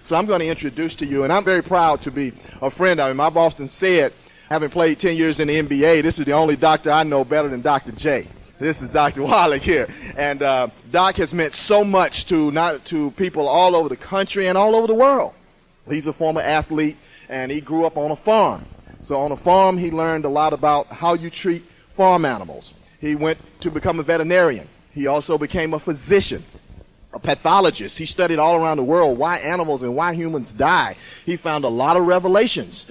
So I'm going to introduce to you, and I'm very proud to be a friend of him. I've often said, having played 10 years in the NBA, this is the only doctor I know better than Dr. J. This is Dr. Wallach here. And Doc has meant so much to people all over the country and all over the world. He's a former athlete, and he grew up on a farm. So on a farm, he learned a lot about how you treat farm animals. He went to become a veterinarian. He also became a physician, a pathologist. He studied all around the world why animals and why humans die. He found a lot of revelations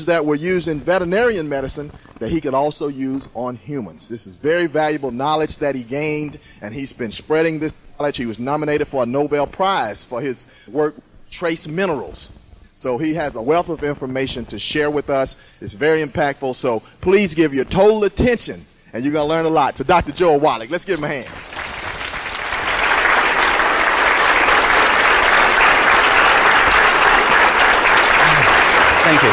that were used in veterinarian medicine that he could also use on humans. This is very valuable knowledge that he gained, and he's been spreading this knowledge. He was nominated for a Nobel Prize for his work, Trace Minerals. So he has a wealth of information to share with us. It's very impactful, so please give your total attention, and you're going to learn a lot, to Dr. Joel Wallach. Let's give him a hand. Thank you.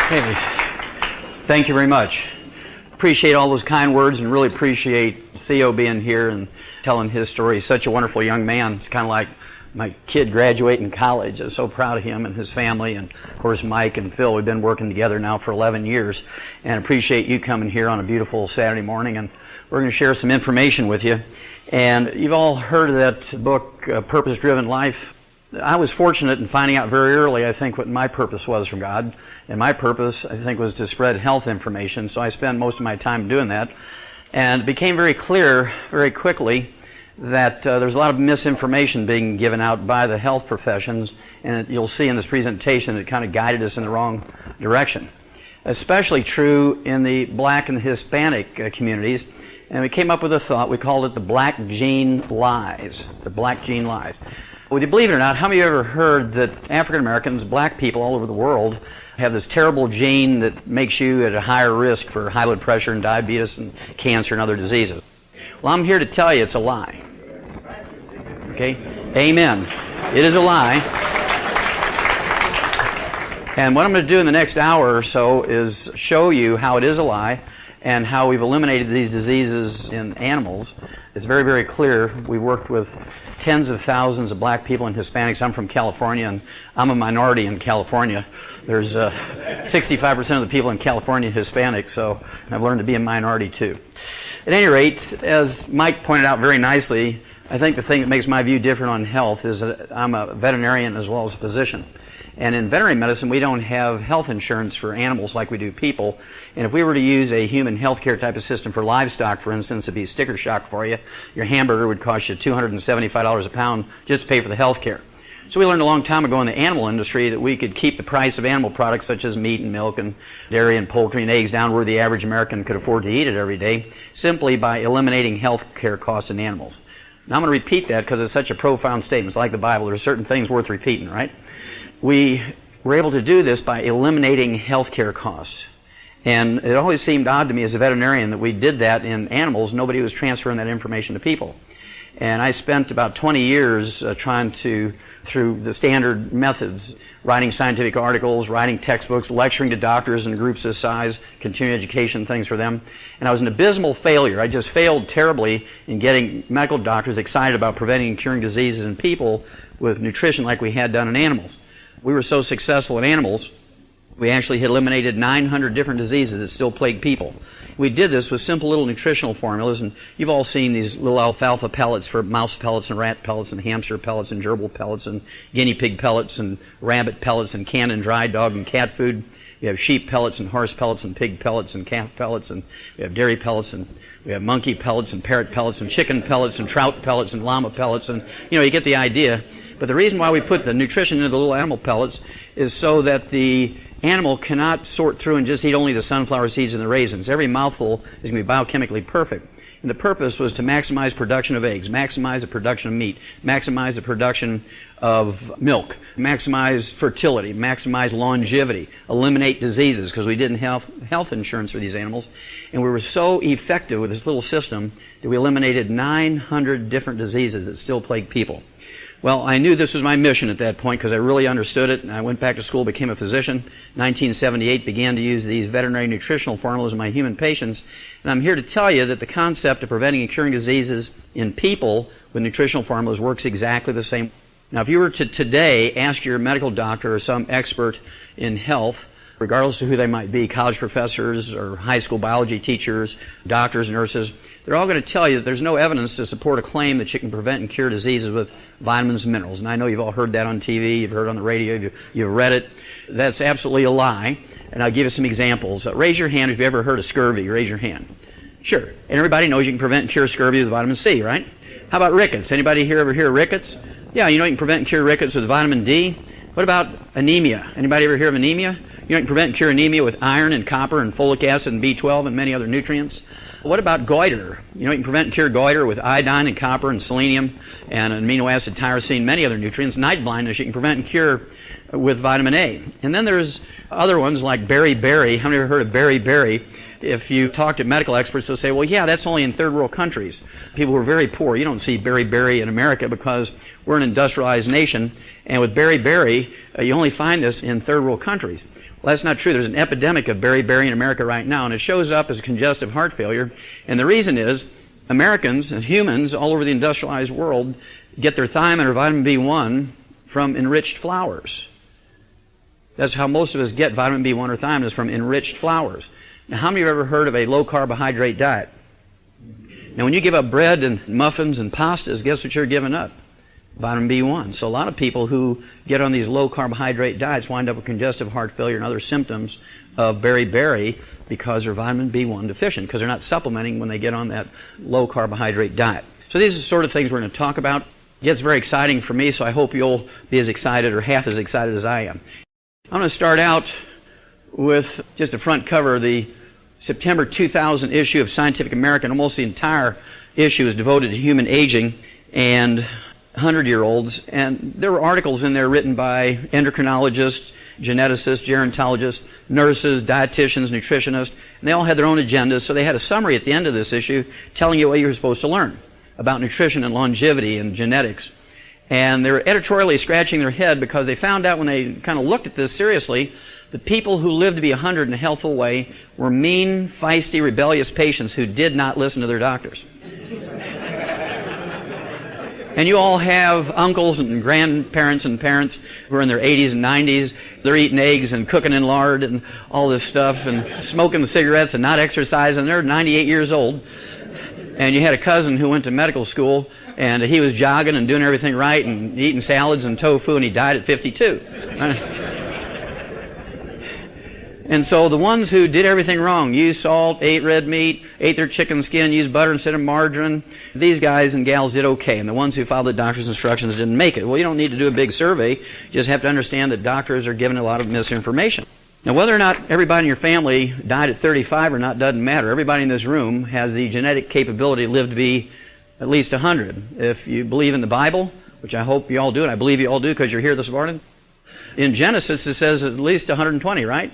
Hey, thank you very much. Appreciate all those kind words, and really appreciate Theo being here and telling his story. He's such a wonderful young man. It's kind of like my kid graduating college. I'm so proud of him and his family, and of course Mike and Phil. We've been working together now for 11 years, and appreciate you coming here on a beautiful Saturday morning, and we're going to share some information with you. And you've all heard of that book, Purpose Driven Life. I was fortunate in finding out very early, I think, what my purpose was from God. And my purpose, I think, was to spread health information, so I spent most of my time doing that. And it became very clear very quickly that there's a lot of misinformation being given out by the health professions, and you'll see in this presentation it kind of guided us in the wrong direction. Especially true in the black and Hispanic communities, and we came up with a thought. We called it the black gene lies. The black gene lies. Would you believe it or not, how many of you ever heard that African Americans, black people all over the world, have this terrible gene that makes you at a higher risk for high blood pressure and diabetes and cancer and other diseases? Well, I'm here to tell you it's a lie. Okay? Amen. It is a lie. And what I'm going to do in the next hour or so is show you how it is a lie and how we've eliminated these diseases in animals. It's very, very clear. We worked with tens of thousands of black people and Hispanics. I'm from California, and I'm a minority in California. There's 65% of the people in California Hispanic, so I've learned to be a minority too. At any rate, as Mike pointed out very nicely, I think the thing that makes my view different on health is that I'm a veterinarian as well as a physician. And in veterinary medicine, we don't have health insurance for animals like we do people. And if we were to use a human healthcare type of system for livestock, for instance, it'd be sticker shock for you. Your hamburger would cost you $275 a pound just to pay for the health care. So we learned a long time ago in the animal industry that we could keep the price of animal products such as meat and milk and dairy and poultry and eggs down where the average American could afford to eat it every day simply by eliminating health care costs in animals. Now I'm going to repeat that because it's such a profound statement. It's like the Bible. There's certain things worth repeating, right? We were able to do this by eliminating health care costs. And it always seemed odd to me as a veterinarian that we did that in animals. Nobody was transferring that information to people. And I spent about 20 years trying to, through the standard methods, writing scientific articles, writing textbooks, lecturing to doctors in groups this size, continuing education things for them. And I was an abysmal failure. I just failed terribly in getting medical doctors excited about preventing and curing diseases in people with nutrition like we had done in animals. We were so successful in animals, we actually had eliminated 900 different diseases that still plague people. We did this with simple little nutritional formulas, and you've all seen these little alfalfa pellets for mouse pellets and rat pellets and hamster pellets and gerbil pellets and guinea pig pellets and rabbit pellets and canned and dried dog and cat food. We have sheep pellets and horse pellets and pig pellets and calf pellets, and we have dairy pellets, and we have monkey pellets and parrot pellets and chicken pellets and trout pellets and llama pellets, and you get the idea. But the reason why we put the nutrition into the little animal pellets is so that the animal cannot sort through and just eat only the sunflower seeds and the raisins. Every mouthful is going to be biochemically perfect. And the purpose was to maximize production of eggs, maximize the production of meat, maximize the production of milk, maximize fertility, maximize longevity, eliminate diseases, because we didn't have health insurance for these animals. And we were so effective with this little system that we eliminated 900 different diseases that still plague people. Well, I knew this was my mission at that point because I really understood it, and I went back to school, became a physician. 1978, began to use these veterinary nutritional formulas in my human patients, and I'm here to tell you that the concept of preventing and curing diseases in people with nutritional formulas works exactly the same. Now, if you were to today ask your medical doctor or some expert in health, regardless of who they might be, college professors or high school biology teachers, doctors, nurses, they're all going to tell you that there's no evidence to support a claim that you can prevent and cure diseases with vitamins and minerals. And I know you've all heard that on TV, you've heard it on the radio, you've read it. That's absolutely a lie, and I'll give you some examples. Raise your hand if you've ever heard of scurvy. Raise your hand. Sure. And everybody knows you can prevent and cure scurvy with vitamin C, right? How about rickets? Anybody here ever hear of rickets? Yeah, you know you can prevent and cure rickets with vitamin D. What about anemia? Anybody ever hear of anemia? You know you can prevent and cure anemia with iron and copper and folic acid and B12 and many other nutrients. What about goiter? You know you can prevent and cure goiter with iodine and copper and selenium and amino acid tyrosine, many other nutrients. Night blindness you can prevent and cure with vitamin A. And then there's other ones like beriberi. How many have ever heard of beriberi? If you talk to medical experts, they'll say, well, yeah, that's only in third world countries. People who are very poor. You don't see beriberi in America because we're an industrialized nation. And with beriberi, you only find this in third world countries. Well, that's not true. There's an epidemic of beriberi in America right now, and it shows up as congestive heart failure. And the reason is Americans and humans all over the industrialized world get their thiamine or vitamin B1 from enriched flours. That's how most of us get vitamin B1 or thiamine, is from enriched flours. Now, how many have ever heard of a low-carbohydrate diet? Now, when you give up bread and muffins and pastas, guess what you're giving up? Vitamin B1. So a lot of people who get on these low-carbohydrate diets wind up with congestive heart failure and other symptoms of beriberi because they're vitamin B1 deficient, because they're not supplementing when they get on that low-carbohydrate diet. So these are the sort of things we're going to talk about. It gets very exciting for me, so I hope you'll be as excited or half as excited as I am. I'm going to start out with just a front cover of the September 2000 issue of Scientific American. Almost the entire issue is devoted to human aging and 100-year-olds. And there were articles in there written by endocrinologists, geneticists, gerontologists, nurses, dietitians, nutritionists, and they all had their own agendas. So they had a summary at the end of this issue telling you what you were supposed to learn about nutrition and longevity and genetics. And they were editorially scratching their head because they found out when they kind of looked at this seriously, the people who lived to be 100 in a healthful way were mean, feisty, rebellious patients who did not listen to their doctors. And you all have uncles and grandparents and parents who are in their 80s and 90s. They're eating eggs and cooking in lard and all this stuff and smoking cigarettes and not exercising. They're 98 years old. And you had a cousin who went to medical school and he was jogging and doing everything right and eating salads and tofu, and he died at 52. And so the ones who did everything wrong, used salt, ate red meat, ate their chicken skin, used butter instead of margarine, these guys and gals did okay. And the ones who followed the doctor's instructions didn't make it. Well, you don't need to do a big survey. You just have to understand that doctors are given a lot of misinformation. Now, whether or not everybody in your family died at 35 or not doesn't matter. Everybody in this room has the genetic capability to live to be at least 100. If you believe in the Bible, which I hope you all do, and I believe you all do because you're here this morning, in Genesis it says at least 120, right?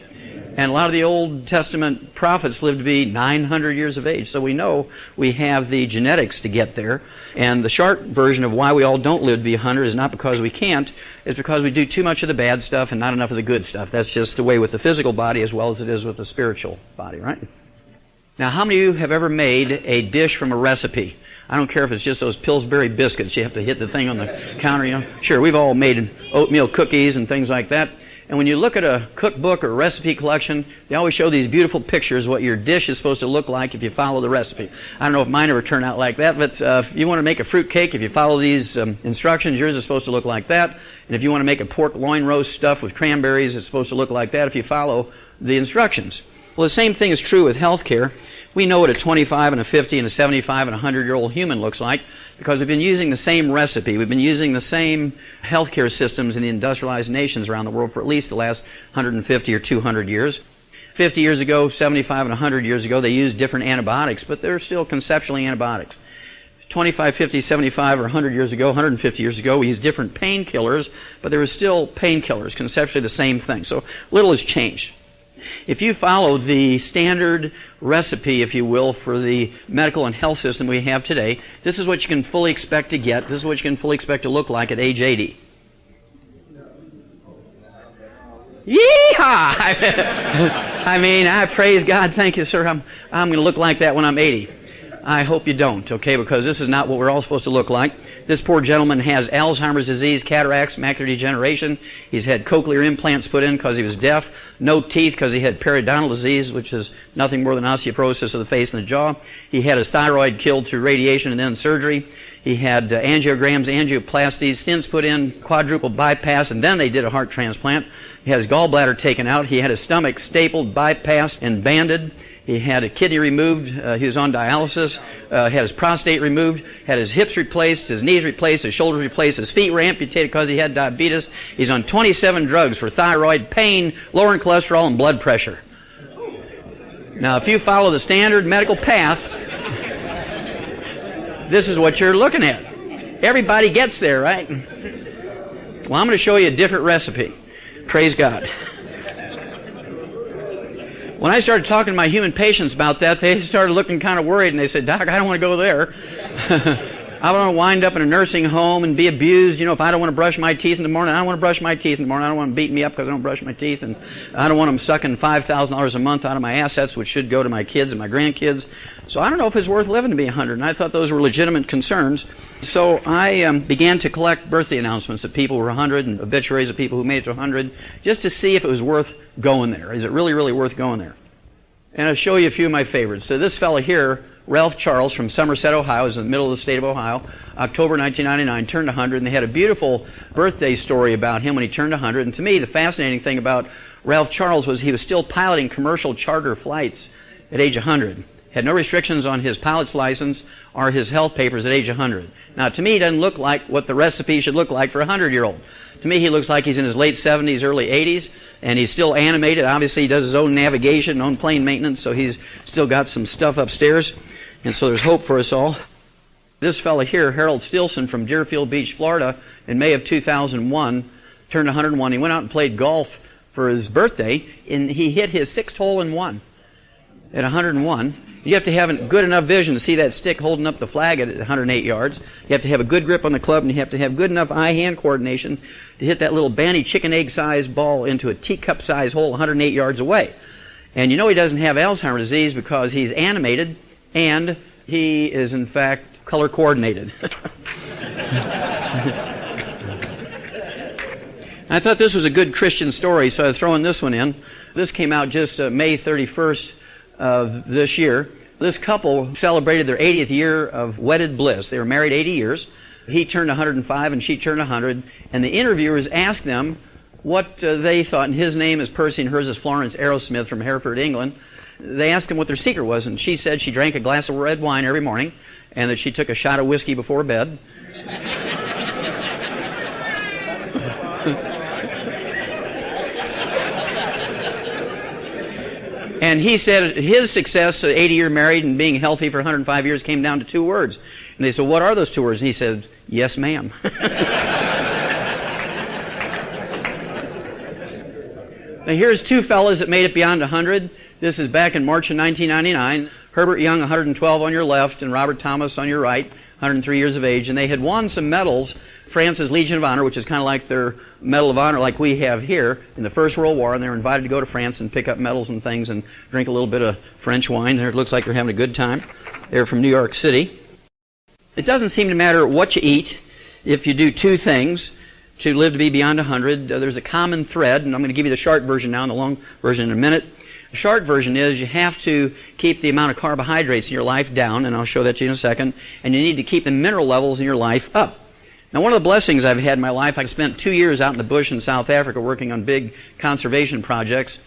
And a lot of the Old Testament prophets lived to be 900 years of age. So we know we have the genetics to get there. And the short version of why we all don't live to be 100 is not because we can't. It's because we do too much of the bad stuff and not enough of the good stuff. That's just the way with the physical body as well as it is with the spiritual body, right? Now, how many of you have ever made a dish from a recipe? I don't care if it's just those Pillsbury biscuits. You have to hit the thing on the counter, you know. Sure, we've all made oatmeal cookies and things like that. And when you look at a cookbook or recipe collection, they always show these beautiful pictures of what your dish is supposed to look like if you follow the recipe. I don't know if mine ever turn out like that, but if you want to make a fruit cake, if you follow these instructions, yours is supposed to look like that. And if you want to make a pork loin roast stuffed with cranberries, it's supposed to look like that if you follow the instructions. Well, the same thing is true with health care. We know what a 25 and a 50 and a 75 and a 100-year-old human looks like because we've been using the same recipe. We've been using the same healthcare systems in the industrialized nations around the world for at least the last 150 or 200 years. 50 years ago, 75 and 100 years ago, they used different antibiotics, but they're still conceptually antibiotics. 25, 50, 75, or 100 years ago, 150 years ago, we used different painkillers, but there were still painkillers, conceptually the same thing. So little has changed. If you follow the standard recipe, if you will, for the medical and health system we have today, this is what you can fully expect to get. This is what you can fully expect to look like at age 80. Yeehaw! I mean, I praise God. Thank you, sir. I'm going to look like that when I'm 80. I hope you don't, okay, because this is not what we're all supposed to look like. This poor gentleman has Alzheimer's disease, cataracts, macular degeneration. He's had cochlear implants put in because he was deaf, no teeth because he had periodontal disease, which is nothing more than osteoporosis of the face and the jaw. He had his thyroid killed through radiation and then surgery. He had angiograms, angioplasties, stents put in, quadruple bypass, and then they did a heart transplant. He had his gallbladder taken out. He had his stomach stapled, bypassed, and banded. He had a kidney removed. He was on dialysis. Had his prostate removed. Had his hips replaced, his knees replaced, his shoulders replaced. His feet were amputated because he had diabetes. He's on 27 drugs for thyroid, pain, lowering cholesterol, and blood pressure. Now, if you follow the standard medical path, this is what you're looking at. Everybody gets there, right? Well, I'm going to show you a different recipe. Praise God. When I started talking to my human patients about that, they started looking kind of worried, and they said, Doc, I don't want to go there. I don't want to wind up in a nursing home and be abused. You know, if I don't want to brush my teeth in the morning, I don't want to brush my teeth in the morning. I don't want them beating me up because I don't brush my teeth. And I don't want them sucking $5,000 a month out of my assets, which should go to my kids and my grandkids. So I don't know if it's worth living to be 100. And I thought those were legitimate concerns. So I began to collect birthday announcements of people who were 100 and obituaries of people who made it to 100 just to see if it was worth going there. Is it really, really worth going there? And I'll show you a few of my favorites. So this fellow here, Ralph Charles from Somerset, Ohio, is in the middle of the state of Ohio. October 1999, turned 100, and they had a beautiful birthday story about him when he turned 100. And to me, the fascinating thing about Ralph Charles was he was still piloting commercial charter flights at age 100. Had no restrictions on his pilot's license or his health papers at age 100. Now, to me, he doesn't look like what the recipe should look like for a 100-year-old. To me, he looks like he's in his late 70s, early 80s, and he's still animated. Obviously, he does his own navigation, own plane maintenance, so he's still got some stuff upstairs, and so there's hope for us all. This fellow here, Harold Stilson from Deerfield Beach, Florida, in May of 2001, turned 101. He went out and played golf for his birthday, and he hit his 6th hole in one at 101. You have to have good enough vision to see that stick holding up the flag at 108 yards. You have to have a good grip on the club, and you have to have good enough eye-hand coordination to hit that little banty chicken egg-sized ball into a teacup-sized hole 108 yards away. And you know he doesn't have Alzheimer's disease because he's animated, and he is, in fact, color-coordinated. I thought this was a good Christian story, so I'm throwing this one in. This came out just May 31st of this year. This couple celebrated their 80th year of wedded bliss. They were married 80 years. He turned 105 and she turned 100. And the interviewers asked them what they thought, and his name is Percy and hers is Florence Arrowsmith from Hereford, England. They asked him what their secret was, and she said she drank a glass of red wine every morning and that she took a shot of whiskey before bed. And he said his success, 80-year married and being healthy for 105 years, came down to 2 words. And they said, what are those 2 words? And he said, yes, ma'am. Now here's 2 fellas that made it beyond 100. This is back in March of 1999. Herbert Young, 112 on your left, and Robert Thomas on your right, 103 years of age. And they had won some medals. France's Legion of Honor, which is kind of like their Medal of Honor like we have here in the First World War, and they were invited to go to France and pick up medals and things and drink a little bit of French wine. It looks like they're having a good time. They're from New York City. It doesn't seem to matter what you eat if you do 2 things to live to be beyond 100. There's a common thread, and I'm going to give you the short version now and the long version in a minute. The short version is you have to keep the amount of carbohydrates in your life down, and I'll show that to you in a second, and you need to keep the mineral levels in your life up. Now, one of the blessings I've had in my life, I spent 2 years out in the bush in South Africa working on big conservation projects,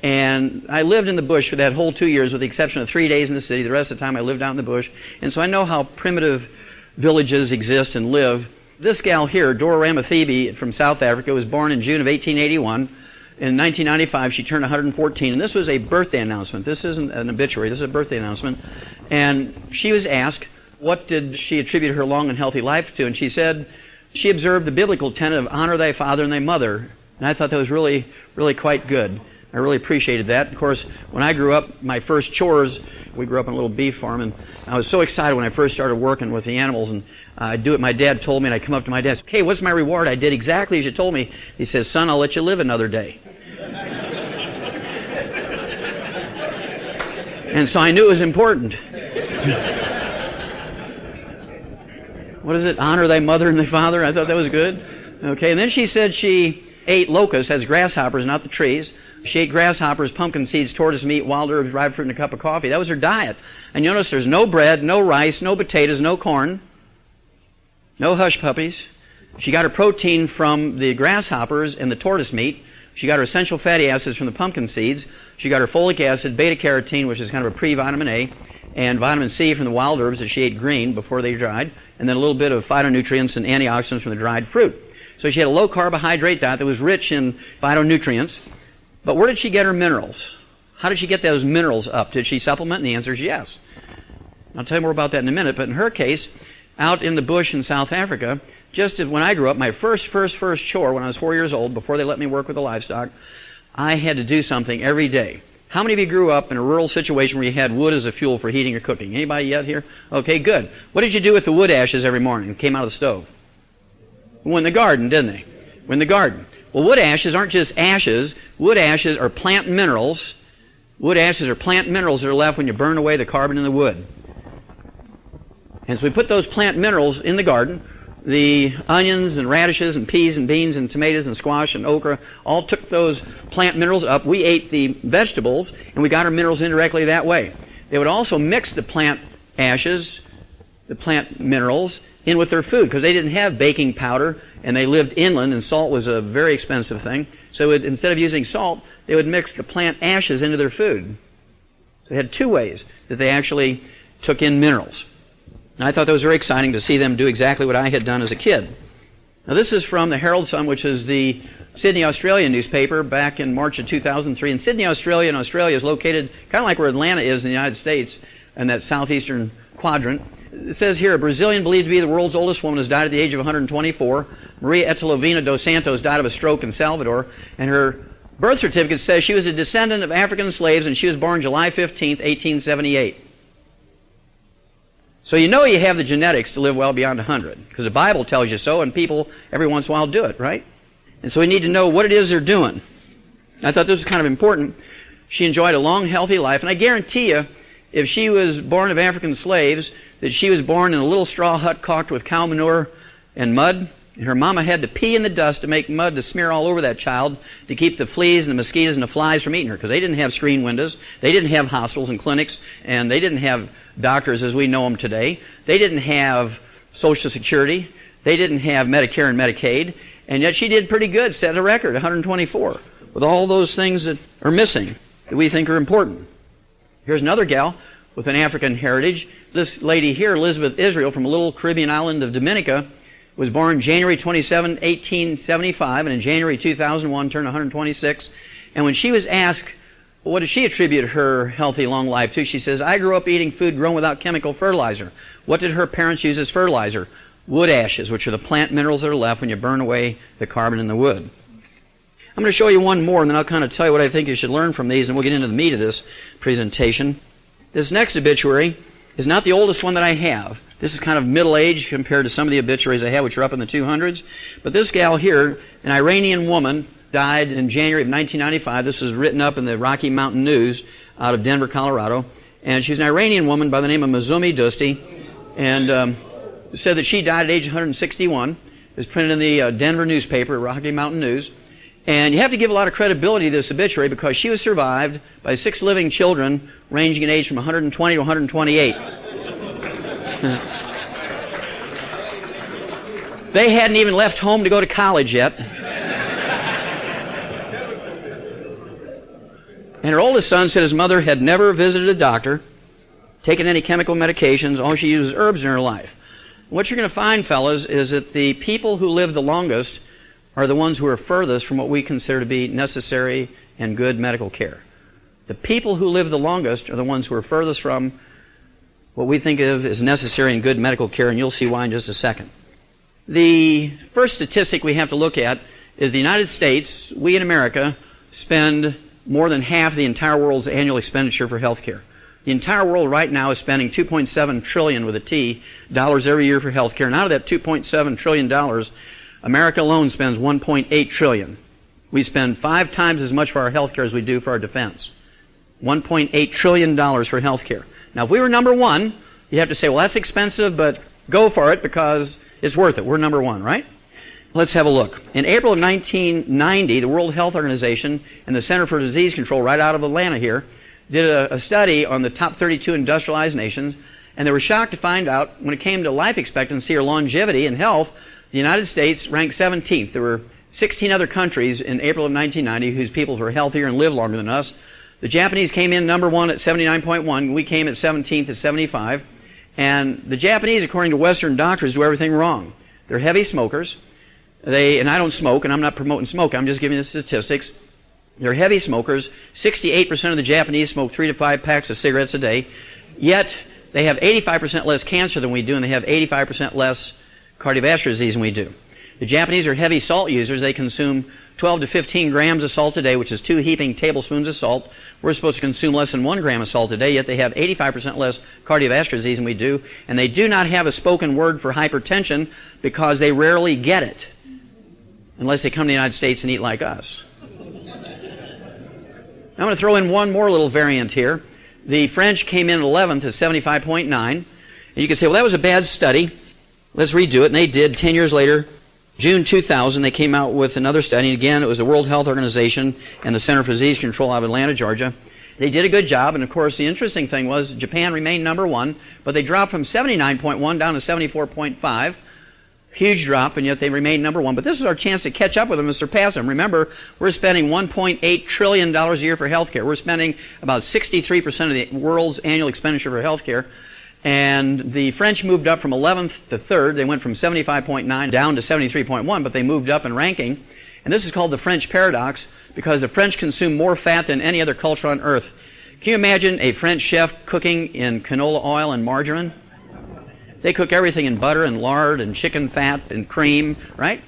and I lived in the bush for that whole 2 years with the exception of 3 days in the city. The rest of the time I lived out in the bush, and so I know how primitive villages exist and live. This gal here, Dora Ramathebe from South Africa, was born in June of 1881. In 1995, she turned 114, and this was a birthday announcement. This isn't an obituary. This is a birthday announcement. And she was asked, what did she attribute her long and healthy life to? And she said, she observed the biblical tenet of honor thy father and thy mother. And I thought that was really, really quite good. I really appreciated that. Of course, when I grew up, my first chores, we grew up on a little beef farm, and I was so excited when I first started working with the animals, and I'd do what my dad told me, and I'd come up to my dad and say, okay, what's my reward? I did exactly as you told me. He says, son, I'll let you live another day. And so I knew it was important. what is it? Honor thy mother and thy father. I thought that was good. Okay, and then she said she ate locusts, as grasshoppers, not the trees. She ate grasshoppers, pumpkin seeds, tortoise meat, wild herbs, dried fruit, and a cup of coffee. That was her diet. And you notice there's no bread, no rice, no potatoes, no corn, no hush puppies. She got her protein from the grasshoppers and the tortoise meat. She got her essential fatty acids from the pumpkin seeds. She got her folic acid, beta-carotene, which is kind of a pre-vitamin A, and vitamin C from the wild herbs that she ate green before they dried, and then a little bit of phytonutrients and antioxidants from the dried fruit. So she had a low carbohydrate diet that was rich in phytonutrients. But where did she get her minerals? How did she get those minerals up? Did she supplement? And the answer is yes. I'll tell you more about that in a minute. But in her case, out in the bush in South Africa, just as when I grew up, my first chore when I was 4 years old, before they let me work with the livestock, I had to do something every day. How many of you grew up in a rural situation where you had wood as a fuel for heating or cooking? Anybody yet here? Okay, good. What did you do with the wood ashes every morning that came out of the stove? Went in the garden, didn't they? Went in the garden. Well, wood ashes aren't just ashes. Wood ashes are plant minerals. Wood ashes are plant minerals that are left when you burn away the carbon in the wood. And so we put those plant minerals in the garden. The onions and radishes and peas and beans and tomatoes and squash and okra all took those plant minerals up. We ate the vegetables, and we got our minerals indirectly that way. They would also mix the plant ashes, the plant minerals, in with their food because they didn't have baking powder, and they lived inland, and salt was a very expensive thing. So instead of using salt, they would mix the plant ashes into their food. So they had two ways that they actually took in minerals. And I thought that was very exciting to see them do exactly what I had done as a kid. Now this is from the Herald Sun, which is the Sydney, Australia newspaper back in March of 2003. And Sydney, Australia, and Australia is located kind of like where Atlanta is in the United States, in that southeastern quadrant. It says here, a Brazilian believed to be the world's oldest woman has died at the age of 124. Maria Etilovina dos Santos died of a stroke in Salvador, and her birth certificate says she was a descendant of African slaves, and she was born July 15th, 1878. So you know you have the genetics to live well beyond 100, because the Bible tells you so, and people every once in a while do it, right? And so we need to know what it is they're doing. I thought this was kind of important. She enjoyed a long, healthy life, and I guarantee you, if she was born of African slaves, that she was born in a little straw hut caulked with cow manure and mud, and her mama had to pee in the dust to make mud to smear all over that child to keep the fleas and the mosquitoes and the flies from eating her, because they didn't have screen windows, they didn't have hospitals and clinics, and they didn't have doctors as we know them today. They didn't have Social Security, they didn't have Medicare and Medicaid, and yet she did pretty good, set a record, 124, with all those things that are missing that we think are important. Here's another gal with an African heritage. This lady here, Elizabeth Israel, from a little Caribbean island of Dominica, was born January 27, 1875, and in January 2001 turned 126. And when she was asked, well, what did she attribute her healthy, long life to? She says, I grew up eating food grown without chemical fertilizer. What did her parents use as fertilizer? Wood ashes, which are the plant minerals that are left when you burn away the carbon in the wood. I'm going to show you one more, and then I'll kind of tell you what I think you should learn from these, and we'll get into the meat of this presentation. This next obituary is not the oldest one that I have. This is kind of middle-aged compared to some of the obituaries I have, which are up in the 200s. But this gal here, an Iranian woman, died in January of 1995. This is written up in the Rocky Mountain News out of Denver, Colorado. And she's an Iranian woman by the name of Mazumi Dosti, and said that she died at age 161. It was printed in the Denver newspaper, Rocky Mountain News. And you have to give a lot of credibility to this obituary because she was survived by 6 living children ranging in age from 120 to 128. They hadn't even left home to go to college yet. And her oldest son said his mother had never visited a doctor, taken any chemical medications, all she used was herbs in her life. What you're going to find, fellas, is that the people who live the longest are the ones who are furthest from what we consider to be necessary and good medical care. The people who live the longest are the ones who are furthest from what we think of as necessary and good medical care, and you'll see why in just a second. The first statistic we have to look at is the United States, we in America, spend more than half the entire world's annual expenditure for health care. The entire world right now is spending $2.7 trillion with a T dollars every year for health care. And out of that $2.7 trillion, America alone spends $1.8 trillion. We spend 5 times as much for our health care as we do for our defense. $1.8 trillion for health care. Now, if we were number one, you'd have to say, well, that's expensive, but go for it because it's worth it. We're number one, right? Let's have a look. In April of 1990, the World Health Organization and the Center for Disease Control right out of Atlanta here did a study on the top 32 industrialized nations, and they were shocked to find out when it came to life expectancy or longevity and health, the United States ranked 17th. There were 16 other countries in April of 1990 whose peoples were healthier and lived longer than us. The Japanese came in number one at 79.1. We came at 17th at 75. And the Japanese, according to Western doctors, do everything wrong. They're heavy smokers. And I don't smoke, and I'm not promoting smoke. I'm just giving the statistics. They're heavy smokers. 68% of the Japanese smoke 3 to 5 packs of cigarettes a day. Yet they have 85% less cancer than we do, and they have 85% less cardiovascular disease than we do. The Japanese are heavy salt users. They consume 12 to 15 grams of salt a day, which is 2 heaping tablespoons of salt. We're supposed to consume less than 1 gram of salt a day, yet they have 85% less cardiovascular disease than we do. And they do not have a spoken word for hypertension because they rarely get it, unless they come to the United States and eat like us. I'm going to throw in one more little variant here. The French came in at 11th at 75.9. And you can say, well, that was a bad study. Let's redo it. And they did 10 years later. June 2000, they came out with another study. And again, it was the World Health Organization and the Center for Disease Control out of Atlanta, Georgia. They did a good job. And, of course, the interesting thing was Japan remained number one, but they dropped from 79.1 down to 74.5. Huge drop, and yet they remain number one. But this is our chance to catch up with them and surpass them. Remember, we're spending $1.8 trillion a year for health care. We're spending about 63% of the world's annual expenditure for health care. And the French moved up from 11th to 3rd. They went from 75.9 down to 73.1, but they moved up in ranking. And this is called the French paradox because the French consume more fat than any other culture on earth. Can you imagine a French chef cooking in canola oil and margarine? They cook everything in butter and lard and chicken fat and cream, right?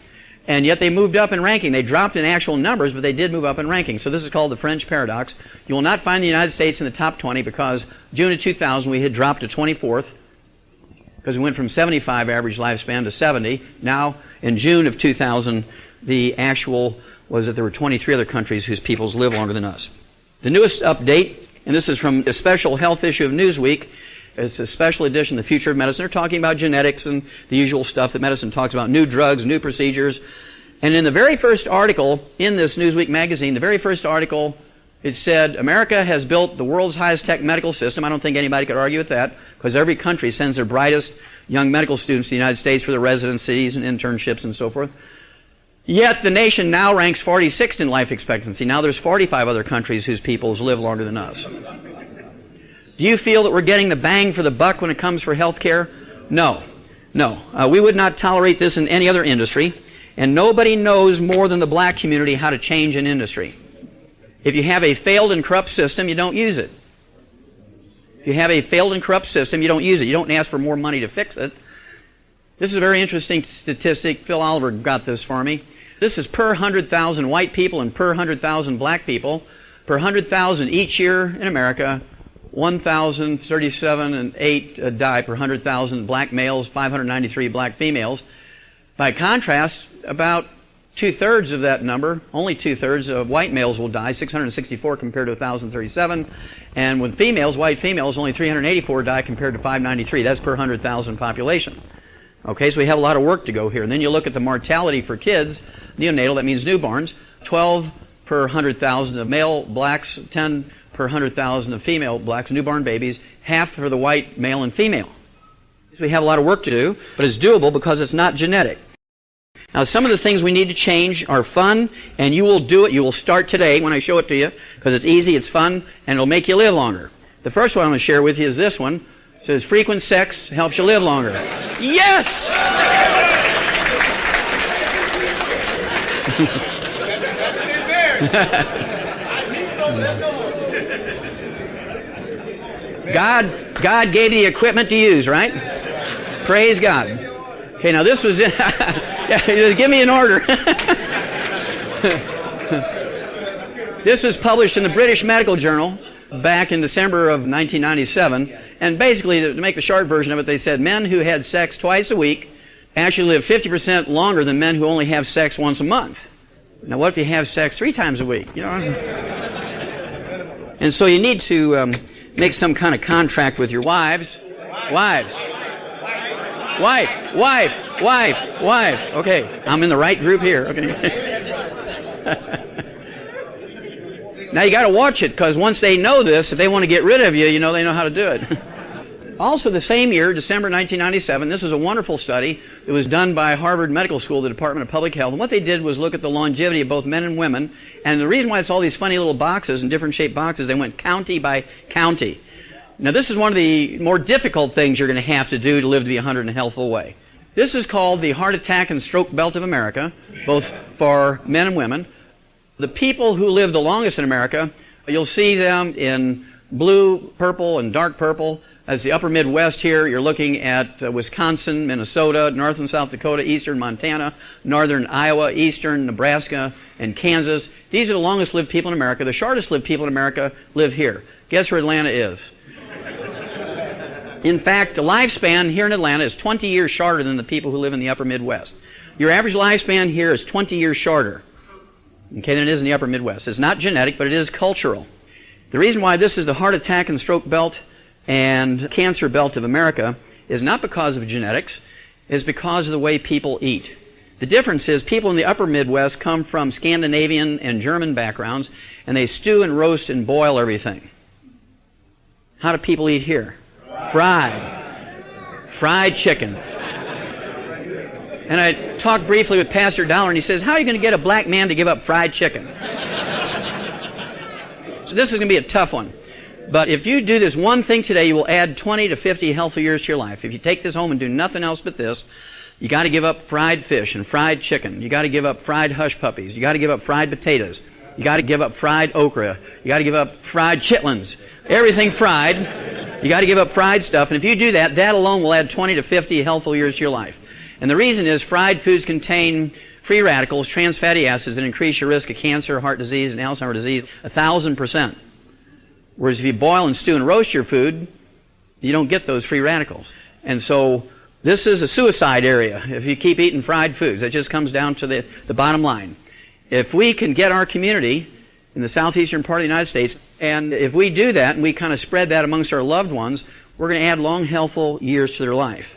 And yet they moved up in ranking. They dropped in actual numbers, but they did move up in ranking. So this is called the French paradox. You will not find the United States in the top 20 because June of 2000 we had dropped to 24th because we went from 75 average lifespan to 70. Now, in June of 2000, the actual was that there were 23 other countries whose peoples live longer than us. The newest update, and this is from a special health issue of Newsweek, it's a special edition, The Future of Medicine. They're talking about genetics and the usual stuff that medicine talks about, new drugs, new procedures. And in the very first article in this Newsweek magazine, the very first article, it said, America has built the world's highest tech medical system. I don't think anybody could argue with that, because every country sends their brightest young medical students to the United States for their residencies and internships and so forth. Yet the nation now ranks 46th in life expectancy. Now there's 45 other countries whose peoples live longer than us. Do you feel that we're getting the bang for the buck when it comes for health care? No. No. We would not tolerate this in any other industry, and nobody knows more than the black community how to change an industry. If you have a failed and corrupt system, you don't use it. If you have a failed and corrupt system, you don't use it. You don't ask for more money to fix it. This is a very interesting statistic. Phil Oliver got this for me. This is per 100,000 white people and per 100,000 black people. Per 100,000 each year in America, 1,037 and 8 die per 100,000 black males, 593 black females. By contrast, about two-thirds of that number, only two-thirds of white males will die, 664 compared to 1,037. And with females, white females, only 384 die compared to 593. That's per 100,000 population. Okay, so we have a lot of work to go here. And then you look at the mortality for kids, neonatal, that means newborns, 12 per 100,000 of male blacks, 10 per 100,000 of female blacks, newborn babies, half for the white male and female. So we have a lot of work to do, but it's doable because it's not genetic. Now, some of the things we need to change are fun, and you will do it. You will start today when I show it to you, because it's easy, it's fun, and it'll make you live longer. The first one I'm going to share with you is this one. It says, frequent sex helps you live longer. Yes! God gave you the equipment to use, right? Praise God. Okay, now this was give me an order. This was published in the British Medical Journal back in December of 1997. And basically, to make the short version of it, they said men who had sex twice a week actually live 50% longer than men who only have sex once a month. Now, what if you have sex 3 times a week? You know. And so you need to make some kind of contract with your wives. Wives. Wife. Okay, I'm in the right group here. Okay. Now you got to watch it, because once they know this, if they want to get rid of you, you know they know how to do it. Also, the same year, December 1997, this is a wonderful study. It was done by Harvard Medical School, the Department of Public Health. And what they did was look at the longevity of both men and women. And the reason why it's all these funny little boxes and different shaped boxes, they went county by county. Now, this is one of the more difficult things you're going to have to do to live to be 100 in a healthful way. This is called the heart attack and stroke belt of America, both for men and women. The people who live the longest in America, you'll see them in blue, purple, and dark purple. As the upper Midwest here, you're looking at Wisconsin, Minnesota, North and South Dakota, eastern Montana, northern Iowa, eastern Nebraska, and Kansas. These are the longest lived people in America. The shortest lived people in America live here. Guess where Atlanta is? In fact, the lifespan here in Atlanta is 20 years shorter than the people who live in the upper Midwest. Your average lifespan here is 20 years shorter, okay, than it is in the upper Midwest. It's not genetic, but it is cultural. The reason why this is the heart attack and stroke belt and cancer belt of America is not because of genetics, it's because of the way people eat. The difference is people in the upper Midwest come from Scandinavian and German backgrounds, and they stew and roast and boil everything. How do people eat here? Fried chicken. And I talked briefly with Pastor Dollar, and he says, how are you going to get a black man to give up fried chicken? So this is going to be a tough one. But if you do this one thing today, you will add 20 to 50 healthy years to your life. If you take this home and do nothing else but this, you got to give up fried fish and fried chicken. You got to give up fried hush puppies. You got to give up fried potatoes. You got to give up fried okra. You got to give up fried chitlins. Everything fried. You got to give up fried stuff. And if you do that, that alone will add 20 to 50 healthful years to your life. And the reason is fried foods contain free radicals, trans fatty acids, that increase your risk of cancer, heart disease, and Alzheimer's disease 1,000%. Whereas if you boil and stew and roast your food, you don't get those free radicals. And so this is a suicide area if you keep eating fried foods. It just comes down to the bottom line. If we can get our community in the southeastern part of the United States, and if we do that and we kind of spread that amongst our loved ones, we're going to add long, healthful years to their life.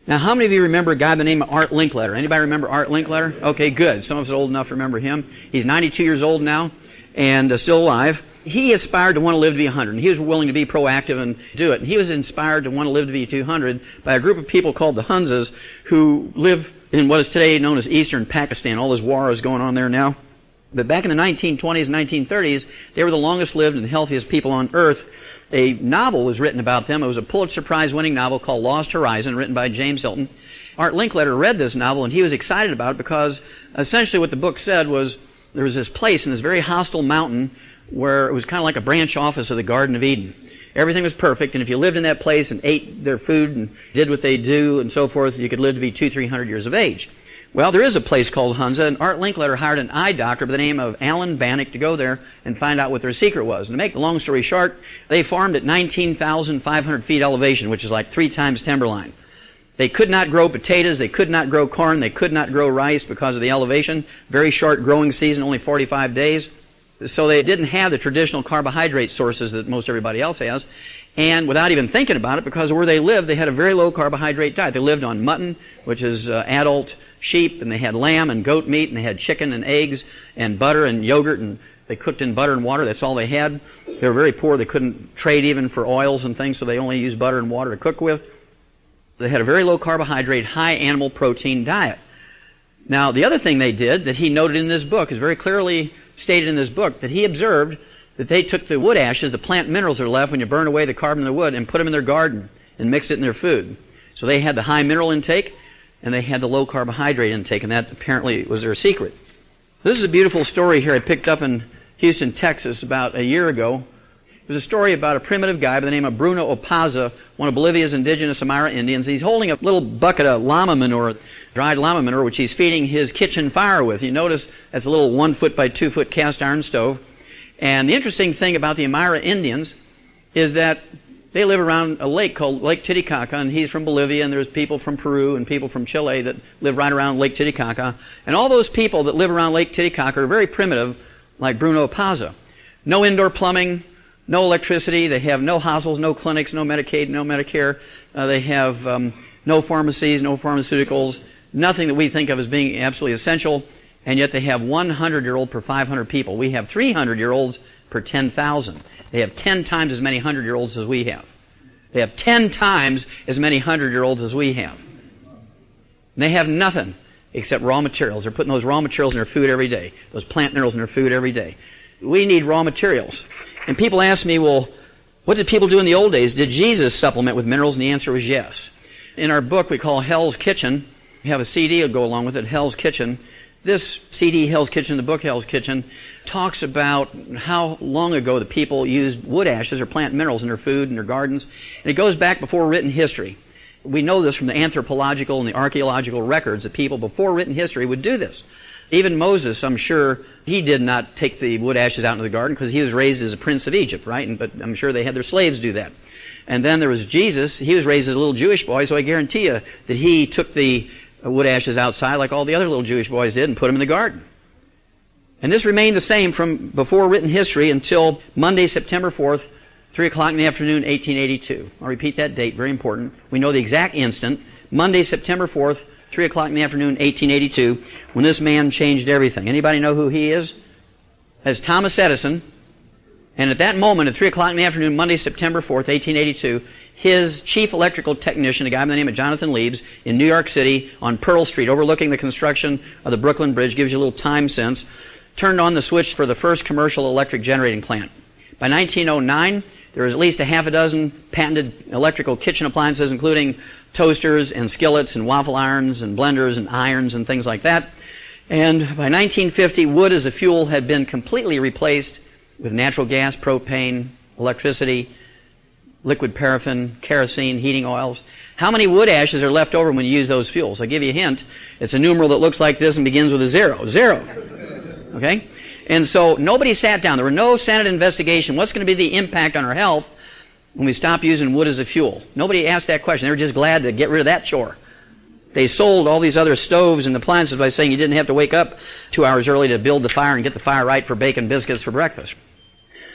Now, how many of you remember a guy by the name of Art Linkletter? Anybody remember Art Linkletter? Okay, good. Some of us are old enough to remember him. He's 92 years old now and still alive. He aspired to want to live to be 100, and he was willing to be proactive and do it. And he was inspired to want to live to be 200 by a group of people called the Hunzas, who live in what is today known as eastern Pakistan. All this war is going on there now. But back in the 1920s and 1930s, they were the longest lived and healthiest people on earth. A novel was written about them. It was a Pulitzer Prize-winning novel called Lost Horizon, written by James Hilton. Art Linkletter read this novel, and he was excited about it because essentially what the book said was there was this place in this very hostile mountain where it was kind of like a branch office of the Garden of Eden. Everything was perfect, and if you lived in that place and ate their food and did what they do and so forth, you could live to be 200-300 years of age. Well, there is a place called Hunza, and Art Linkletter hired an eye doctor by the name of Alan Bannock to go there and find out what their secret was. And to make the long story short, they farmed at 19,500 feet elevation, which is like 3 times timberline. They could not grow potatoes, they could not grow corn, they could not grow rice because of the elevation. Very short growing season, only 45 days. So they didn't have the traditional carbohydrate sources that most everybody else has. And without even thinking about it, because of where they lived, they had a very low carbohydrate diet. They lived on mutton, which is adult sheep, and they had lamb and goat meat, and they had chicken and eggs and butter and yogurt, and they cooked in butter and water. That's all they had. They were very poor. They couldn't trade even for oils and things, so they only used butter and water to cook with. They had a very low carbohydrate, high animal protein diet. Now, the other thing they did that he noted in this book is very clearly stated in this book that he observed that they took the wood ashes, the plant minerals that are left when you burn away the carbon in the wood, and put them in their garden and mixed it in their food. So they had the high mineral intake and they had the low carbohydrate intake, and that apparently was their secret. This is a beautiful story here I picked up in Houston, Texas about a year ago. It was a story about a primitive guy by the name of Bruno Opaza, one of Bolivia's indigenous Amara Indians. He's holding a little bucket of llama manure, dried llama manure, which he's feeding his kitchen fire with. You notice that's a little 1 foot by 2 foot cast iron stove. And the interesting thing about the Amara Indians is that they live around a lake called Lake Titicaca, and he's from Bolivia, and there's people from Peru and people from Chile that live right around Lake Titicaca. And all those people that live around Lake Titicaca are very primitive, like Bruno Opaza. No indoor plumbing, no electricity. They have no hospitals, no clinics, no Medicaid, no Medicare. They have no no pharmacies, no pharmaceuticals, nothing that we think of as being absolutely essential, and yet they have 100-year-old per 500 people. We have 300-year-olds per 10,000. They have 10 times as many 100-year-olds as we have. They have 10 times as many 100-year-olds as we have. And they have nothing except raw materials. They're putting those raw materials in their food every day, those plant minerals in their food every day. We need raw materials. And people ask me, well, what did people do in the old days? Did Jesus supplement with minerals? And the answer was yes. In our book we call Hell's Kitchen, we have a CD that go along with it, Hell's Kitchen. This CD, Hell's Kitchen, the book Hell's Kitchen, talks about how long ago the people used wood ashes or plant minerals in their food and their gardens. And it goes back before written history. We know this from the anthropological and the archaeological records that people before written history would do this. Even Moses, I'm sure, he did not take the wood ashes out into the garden because he was raised as a prince of Egypt, right? But I'm sure they had their slaves do that. And then there was Jesus. He was raised as a little Jewish boy, so I guarantee you that he took the wood ashes outside like all the other little Jewish boys did and put them in the garden. And this remained the same from before written history until Monday, September 4th, 3 o'clock in the afternoon, 1882. I'll repeat that date, very important. We know the exact instant, Monday, September 4th, 3 o'clock in the afternoon, 1882, when this man changed everything. Anybody know who he is? That's Thomas Edison. And at that moment, at 3 o'clock in the afternoon, Monday, September 4th, 1882, his chief electrical technician, a guy by the name of Jonathan Leaves, in New York City on Pearl Street, overlooking the construction of the Brooklyn Bridge, gives you a little time sense, turned on the switch for the first commercial electric generating plant. By 1909, there was at least a half a dozen patented electrical kitchen appliances, including toasters and skillets and waffle irons and blenders and irons and things like that. And by 1950, wood as a fuel had been completely replaced with natural gas, propane, electricity, liquid paraffin, kerosene, heating oils. How many wood ashes are left over when you use those fuels? I'll give you a hint. It's a numeral that looks like this and begins with a zero. Zero. Okay? And so nobody sat down. There were no Senate investigation. What's going to be the impact on our health when we stop using wood as a fuel? Nobody asked that question. They were just glad to get rid of that chore. They sold all these other stoves and appliances by saying you didn't have to wake up 2 hours early to build the fire and get the fire right for bacon biscuits for breakfast.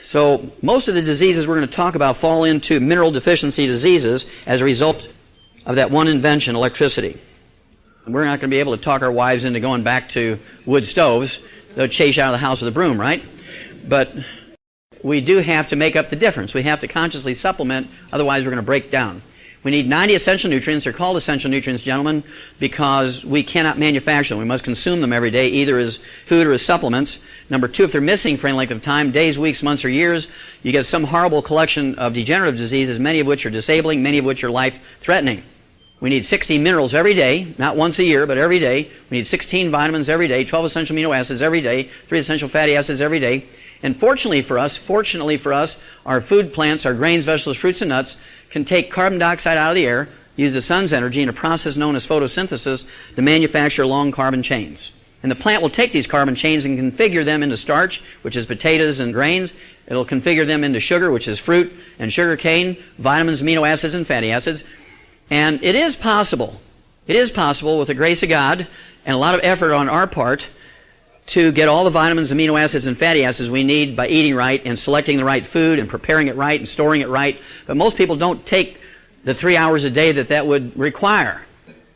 So most of the diseases we're going to talk about fall into mineral deficiency diseases as a result of that one invention, electricity. And we're not going to be able to talk our wives into going back to wood stoves. They'll chase you out of the house with a broom, right? But we do have to make up the difference. We have to consciously supplement, otherwise we're going to break down. We need 90 essential nutrients. They're called essential nutrients, gentlemen, because we cannot manufacture them. We must consume them every day, either as food or as supplements. Number two, if they're missing for any length of time, days, weeks, months, or years, you get some horrible collection of degenerative diseases, many of which are disabling, many of which are life-threatening. We need 60 minerals every day, not once a year, but every day. We need 16 vitamins every day, 12 essential amino acids every day, 3 essential fatty acids every day. And fortunately for us, our food plants, our grains, vegetables, fruits, and nuts can take carbon dioxide out of the air, use the sun's energy in a process known as photosynthesis to manufacture long carbon chains. And the plant will take these carbon chains and configure them into starch, which is potatoes and grains. It'll configure them into sugar, which is fruit and sugar cane, vitamins, amino acids, and fatty acids. And it is possible with the grace of God and a lot of effort on our part to get all the vitamins, amino acids, and fatty acids we need by eating right and selecting the right food and preparing it right and storing it right. But most people don't take the 3 hours a day that would require.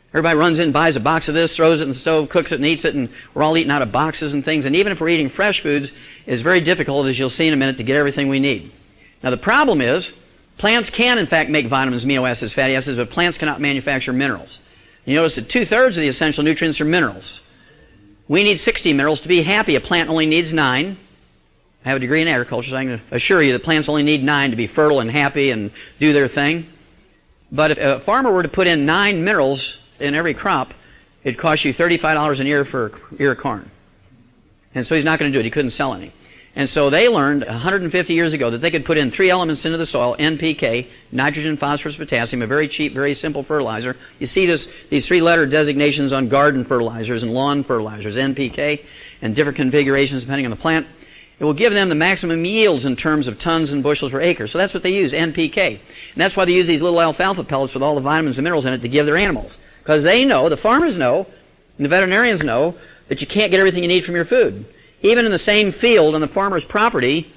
Everybody runs in, buys a box of this, throws it in the stove, cooks it and eats it, and we're all eating out of boxes and things. And even if we're eating fresh foods, it's very difficult, as you'll see in a minute, to get everything we need. Now the problem is, plants can in fact make vitamins, amino acids, fatty acids, but plants cannot manufacture minerals. You notice that 2/3 of the essential nutrients are minerals. We need 60 minerals to be happy. A plant only needs 9. I have a degree in agriculture, so I can assure you that plants only need 9 to be fertile and happy and do their thing. But if a farmer were to put in 9 minerals in every crop, it'd cost you $35 an ear for a ear of corn. And so he's not going to do it. He couldn't sell any. And so they learned 150 years ago that they could put in 3 elements into the soil, NPK, nitrogen, phosphorus, potassium, a very cheap, very simple fertilizer. You see these 3-letter designations on garden fertilizers and lawn fertilizers, NPK, and different configurations depending on the plant. It will give them the maximum yields in terms of tons and bushels per acre. So that's what they use, NPK. And that's why they use these little alfalfa pellets with all the vitamins and minerals in it to give their animals. Because they know, the farmers know, and the veterinarians know, that you can't get everything you need from your food. Even in the same field on the farmer's property,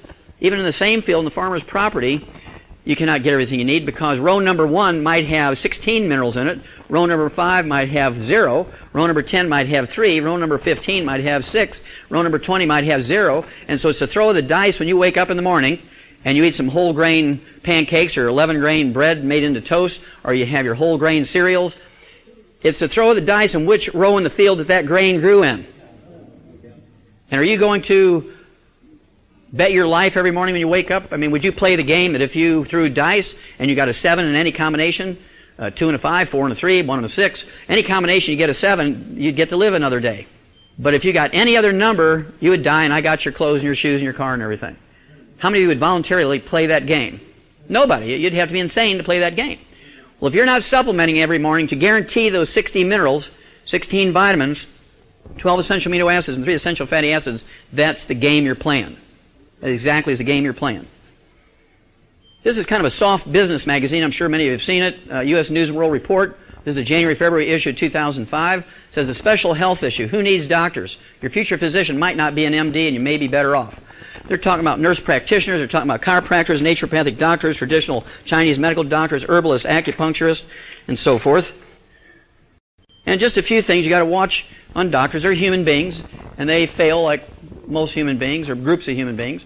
you cannot get everything you need because row number 1 might have 16 minerals in it, row number 5 might have 0, row number 10 might have 3, row number 15 might have 6, row number 20 might have 0, and so it's a throw of the dice when you wake up in the morning and you eat some whole grain pancakes or 11 grain bread made into toast, or you have your whole grain cereals. It's a throw of the dice in which row in the field that grain grew in. And are you going to bet your life every morning when you wake up? I mean, would you play the game that if you threw dice and you got a 7 in any combination, 2 and a 5, 4 and a 3, 1 and a 6, any combination you get a 7, you'd get to live another day. But if you got any other number, you would die, and I got your clothes and your shoes and your car and everything. How many of you would voluntarily play that game? Nobody. You'd have to be insane to play that game. Well, if you're not supplementing every morning to guarantee those 60 minerals, 16 vitamins, 12 essential amino acids, and 3 essential fatty acids, that's the game you're playing. That exactly is the game you're playing. This is kind of a soft business magazine. I'm sure many of you have seen it. U.S. News and World Report. This is the January-February issue of 2005. It says a special health issue. Who needs doctors? Your future physician might not be an MD, and you may be better off. They're talking about nurse practitioners. They're talking about chiropractors, naturopathic doctors, traditional Chinese medical doctors, herbalists, acupuncturists, and so forth. And just a few things you got to watch on doctors. They're human beings, and they fail like most human beings or groups of human beings.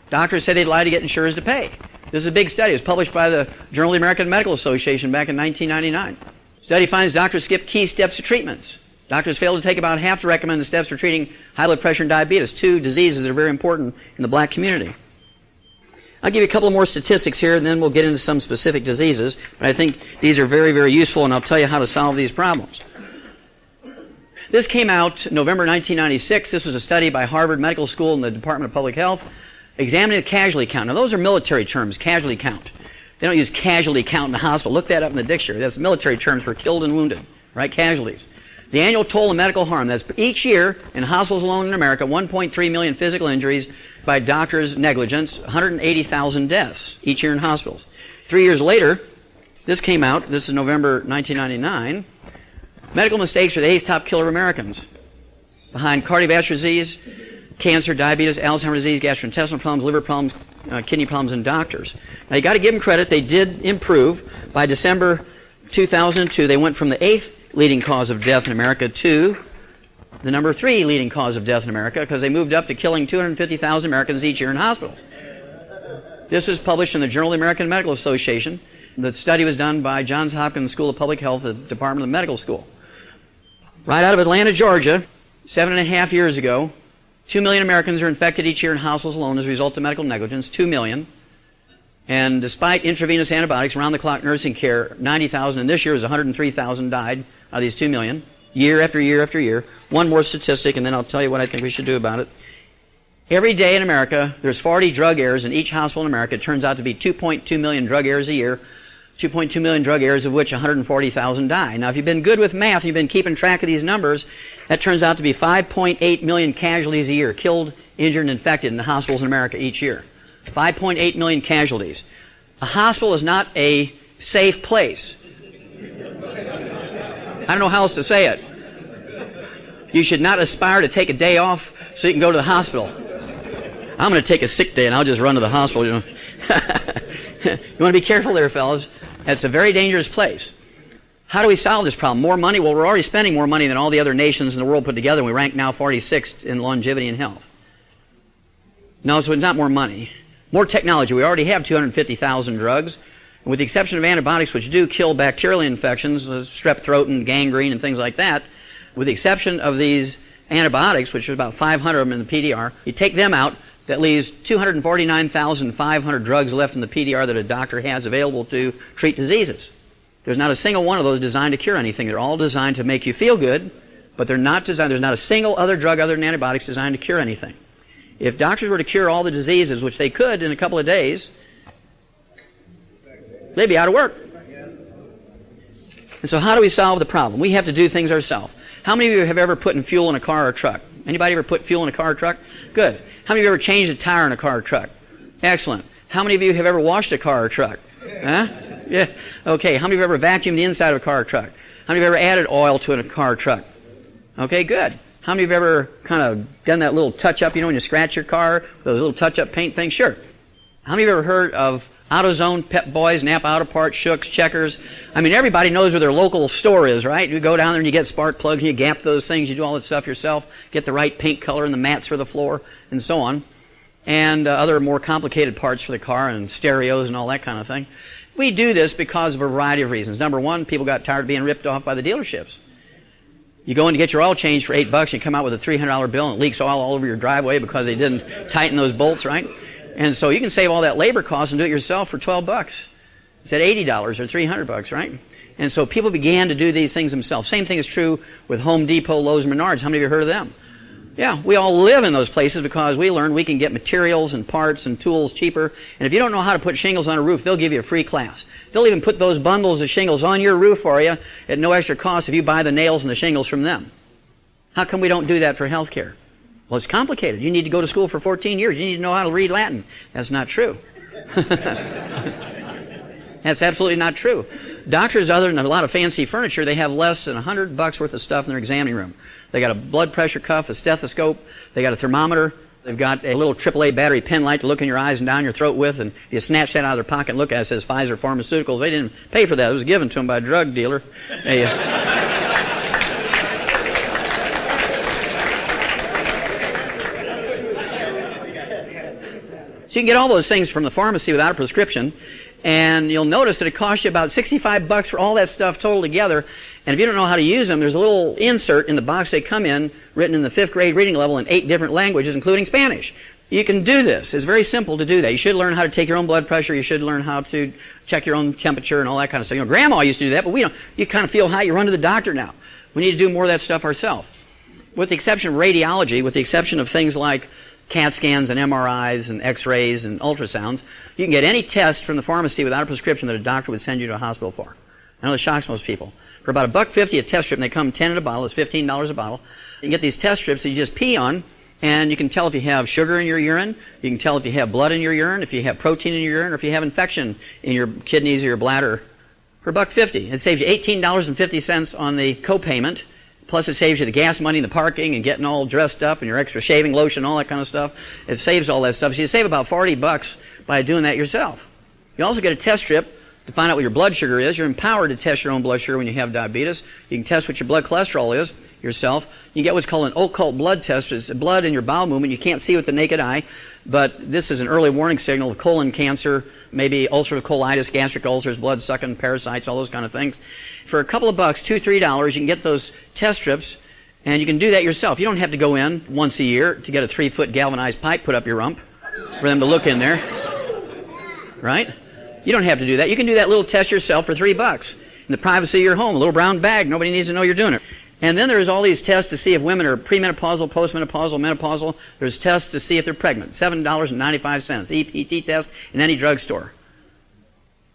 Doctors say they'd lie to get insurers to pay. This is a big study. It was published by the Journal of the American Medical Association back in 1999. Study finds doctors skip key steps to treatments. Doctors fail to take about half the recommended steps for treating high blood pressure and diabetes, 2 diseases that are very important in the black community. I'll give you a couple more statistics here, and then we'll get into some specific diseases. But I think these are very, very useful, and I'll tell you how to solve these problems. This came out November 1996. This was a study by Harvard Medical School and the Department of Public Health, examining the casualty count. Now, those are military terms, casualty count. They don't use casualty count in the hospital. Look that up in the dictionary. That's military terms for killed and wounded, right? Casualties. The annual toll of medical harm. That's each year in hospitals alone in America, 1.3 million physical injuries by doctors' negligence, 180,000 deaths each year in hospitals. 3 years later, this came out. This is November 1999. Medical mistakes are the 8th top killer of Americans, behind cardiovascular disease, cancer, diabetes, Alzheimer's disease, gastrointestinal problems, liver problems, kidney problems, and doctors. Now, you got to give them credit. They did improve. By December 2002, they went from the 8th leading cause of death in America to the number 3 leading cause of death in America, because they moved up to killing 250,000 Americans each year in hospitals. This was published in the Journal of the American Medical Association. The study was done by Johns Hopkins School of Public Health at the Department of Medical School. Right out of Atlanta, Georgia, 7.5 years ago, 2 million Americans are infected each year in hospitals alone as a result of medical negligence, 2 million. And despite intravenous antibiotics, round-the-clock nursing care, 90,000, and this year was 103,000 died out of these 2 million, year after year after year. One more statistic, and then I'll tell you what I think we should do about it. Every day in America, there's 40 drug errors in each hospital in America. It turns out to be 2.2 million drug errors a year, 2.2 million drug errors, of which 140,000 die. Now, if you've been good with math, you've been keeping track of these numbers, that turns out to be 5.8 million casualties a year, killed, injured, and infected in the hospitals in America each year. 5.8 million casualties. A hospital is not a safe place. I don't know how else to say it. You should not aspire to take a day off so you can go to the hospital. I'm going to take a sick day and I'll just run to the hospital. You know. You want to be careful there, fellas. That's a very dangerous place. How do we solve this problem? More money? Well, we're already spending more money than all the other nations in the world put together, and we rank now 46th in longevity and health. No, so it's not more money. More technology. We already have 250,000 drugs. And with the exception of antibiotics, which do kill bacterial infections, strep throat and gangrene and things like that, with the exception of these antibiotics, which is about 500 of them in the PDR, you take them out, that leaves 249,500 drugs left in the PDR that a doctor has available to treat diseases. There's not a single one of those designed to cure anything. They're all designed to make you feel good, but they're not designed. There's not a single other drug other than antibiotics designed to cure anything. If doctors were to cure all the diseases, which they could in a couple of days, they'd be out of work. And so how do we solve the problem? We have to do things ourselves. How many of you have ever put in fuel in a car or a truck? Anybody ever put fuel in a car or truck? Good. How many of you ever changed a tire in a car or truck? Excellent. How many of you have ever washed a car or truck? Huh? Yeah. Okay. How many of you have ever vacuumed the inside of a car or truck? How many of you have ever added oil to a car or truck? Okay, good. How many of you have ever kind of done that little touch-up, you know, when you scratch your car, those little touch-up paint things? Sure. How many of you have ever heard of AutoZone, Pep Boys, Napa Auto Parts, Schutz, Checkers. I mean, everybody knows where their local store is, right? You go down there and you get spark plugs and you gap those things. You do all that stuff yourself. Get the right paint color and the mats for the floor and so on. And other more complicated parts for the car and stereos and all that kind of thing. We do this because of a variety of reasons. Number one, people got tired of being ripped off by the dealerships. You go in to get your oil changed for $8 and you come out with a $300 bill and it leaks oil all over your driveway because they didn't tighten those bolts, right? And so you can save all that labor cost and do it yourself for $12 instead of $80 or $300, right? And so people began to do these things themselves. Same thing is true with Home Depot, Lowe's, Menards. How many of you have heard of them? Yeah, we all live in those places because we learned we can get materials and parts and tools cheaper. And if you don't know how to put shingles on a roof, they'll give you a free class. They'll even put those bundles of shingles on your roof for you at no extra cost if you buy the nails and the shingles from them. How come we don't do that for health care? Well, it's complicated. You need to go to school for 14 years. You need to know how to read Latin. That's not true. That's absolutely not true. Doctors, other than a lot of fancy furniture, they have less than $100 worth of stuff in their examining room. They got a blood pressure cuff, a stethoscope, they got a thermometer, they've got a little AAA battery pen light to look in your eyes and down your throat with, and you snatch that out of their pocket and look at it. It says Pfizer Pharmaceuticals. They didn't pay for that. It was given to them by a drug dealer. They, So you can get all those things from the pharmacy without a prescription, and you'll notice that it costs you about $65 for all that stuff total together. And if you don't know how to use them, there's a little insert in the box they come in, written in the 5th grade reading level in 8 different languages, including Spanish. You can do this. It's very simple to do that. You should learn how to take your own blood pressure. You should learn how to check your own temperature and all that kind of stuff. You know, Grandma used to do that, but we don't. You kind of feel high, you run to the doctor now. We need to do more of that stuff ourselves. With the exception of radiology, with the exception of things like CAT scans and MRIs and X-rays and ultrasounds, you can get any test from the pharmacy without a prescription that a doctor would send you to a hospital for. I know that shocks most people. For about $1.50 a test strip, and they come 10 in a bottle, it's $15 a bottle. You can get these test strips that you just pee on, and you can tell if you have sugar in your urine, you can tell if you have blood in your urine, if you have protein in your urine, or if you have infection in your kidneys or your bladder. For $1.50. It saves you $18.50 on the copayment, plus it saves you the gas money and the parking and getting all dressed up and your extra shaving lotion, all that kind of stuff. It saves all that stuff. So you save about $40 by doing that yourself. You also get a test strip to find out what your blood sugar is. You're empowered to test your own blood sugar when you have diabetes. You can test what your blood cholesterol is yourself. You get what's called an occult blood test. It's blood in your bowel movement. You can't see with the naked eye, but this is an early warning signal of colon cancer, maybe ulcerative colitis, gastric ulcers, blood-sucking parasites, all those kind of things. For a couple of bucks, $2, $3, you can get those test strips, and you can do that yourself. You don't have to go in once a year to get a 3-foot galvanized pipe put up your rump for them to look in there, right? You don't have to do that. You can do that little test yourself for $3 in the privacy of your home, a little brown bag. Nobody needs to know you're doing it. And then there's all these tests to see if women are premenopausal, postmenopausal, menopausal. There's tests to see if they're pregnant. $7.95, EPT test in any drugstore.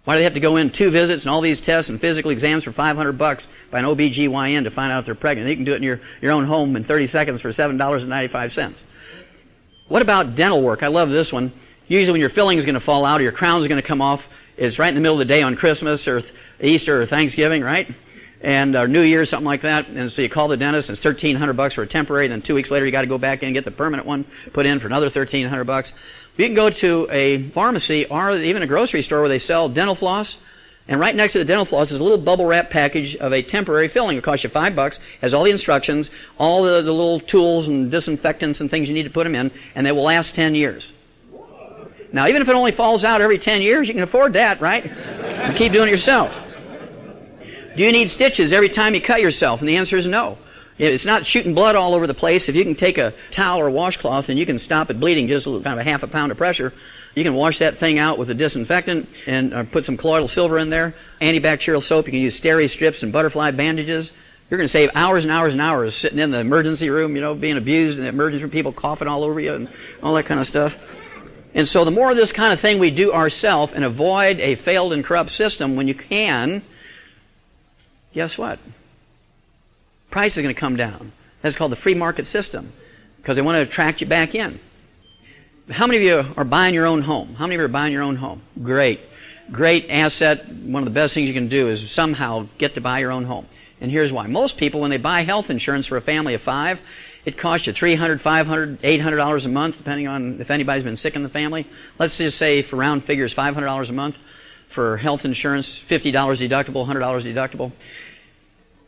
Why do they have to go in 2 visits and all these tests and physical exams for $500 by an OBGYN to find out if they're pregnant? You can do it in your own home in 30 seconds for $7.95. What about dental work? I love this one. Usually when your filling is going to fall out or your crown is going to come off, it's right in the middle of the day on Christmas or Easter or Thanksgiving, right? And New Year's, something like that. And so you call the dentist, and it's $1,300 for a temporary, and then 2 weeks later you got to go back in and get the permanent one put in for another $1,300. You can go to a pharmacy or even a grocery store where they sell dental floss, and right next to the dental floss is a little bubble wrap package of a temporary filling. It costs you $5, has all the instructions, all the little tools and disinfectants and things you need to put them in, and they will last 10 years. Now, even if it only falls out every 10 years, you can afford that, right? And keep doing it yourself. Do you need stitches every time you cut yourself? And the answer is no. It's not shooting blood all over the place. If you can take a towel or a washcloth and you can stop it bleeding just kind of a half a pound of pressure, you can wash that thing out with a disinfectant and put some colloidal silver in there, antibacterial soap. You can use steri strips and butterfly bandages. You're going to save hours and hours and hours sitting in the emergency room, you know, being abused in the emergency room, people coughing all over you and all that kind of stuff. And so the more of this kind of thing we do ourselves and avoid a failed and corrupt system when you can, guess what? Price is going to come down. That's called the free market system because they want to attract you back in. How many of you are buying your own home? How many of you are buying your own home? Great. Great asset. One of the best things you can do is somehow get to buy your own home. And here's why. Most people, when they buy health insurance for a family of 5, It costs you $300, $500, $800 a month, depending on if anybody's been sick in the family. Let's just say, for round figures, $500 a month for health insurance, $50 deductible, $100 deductible.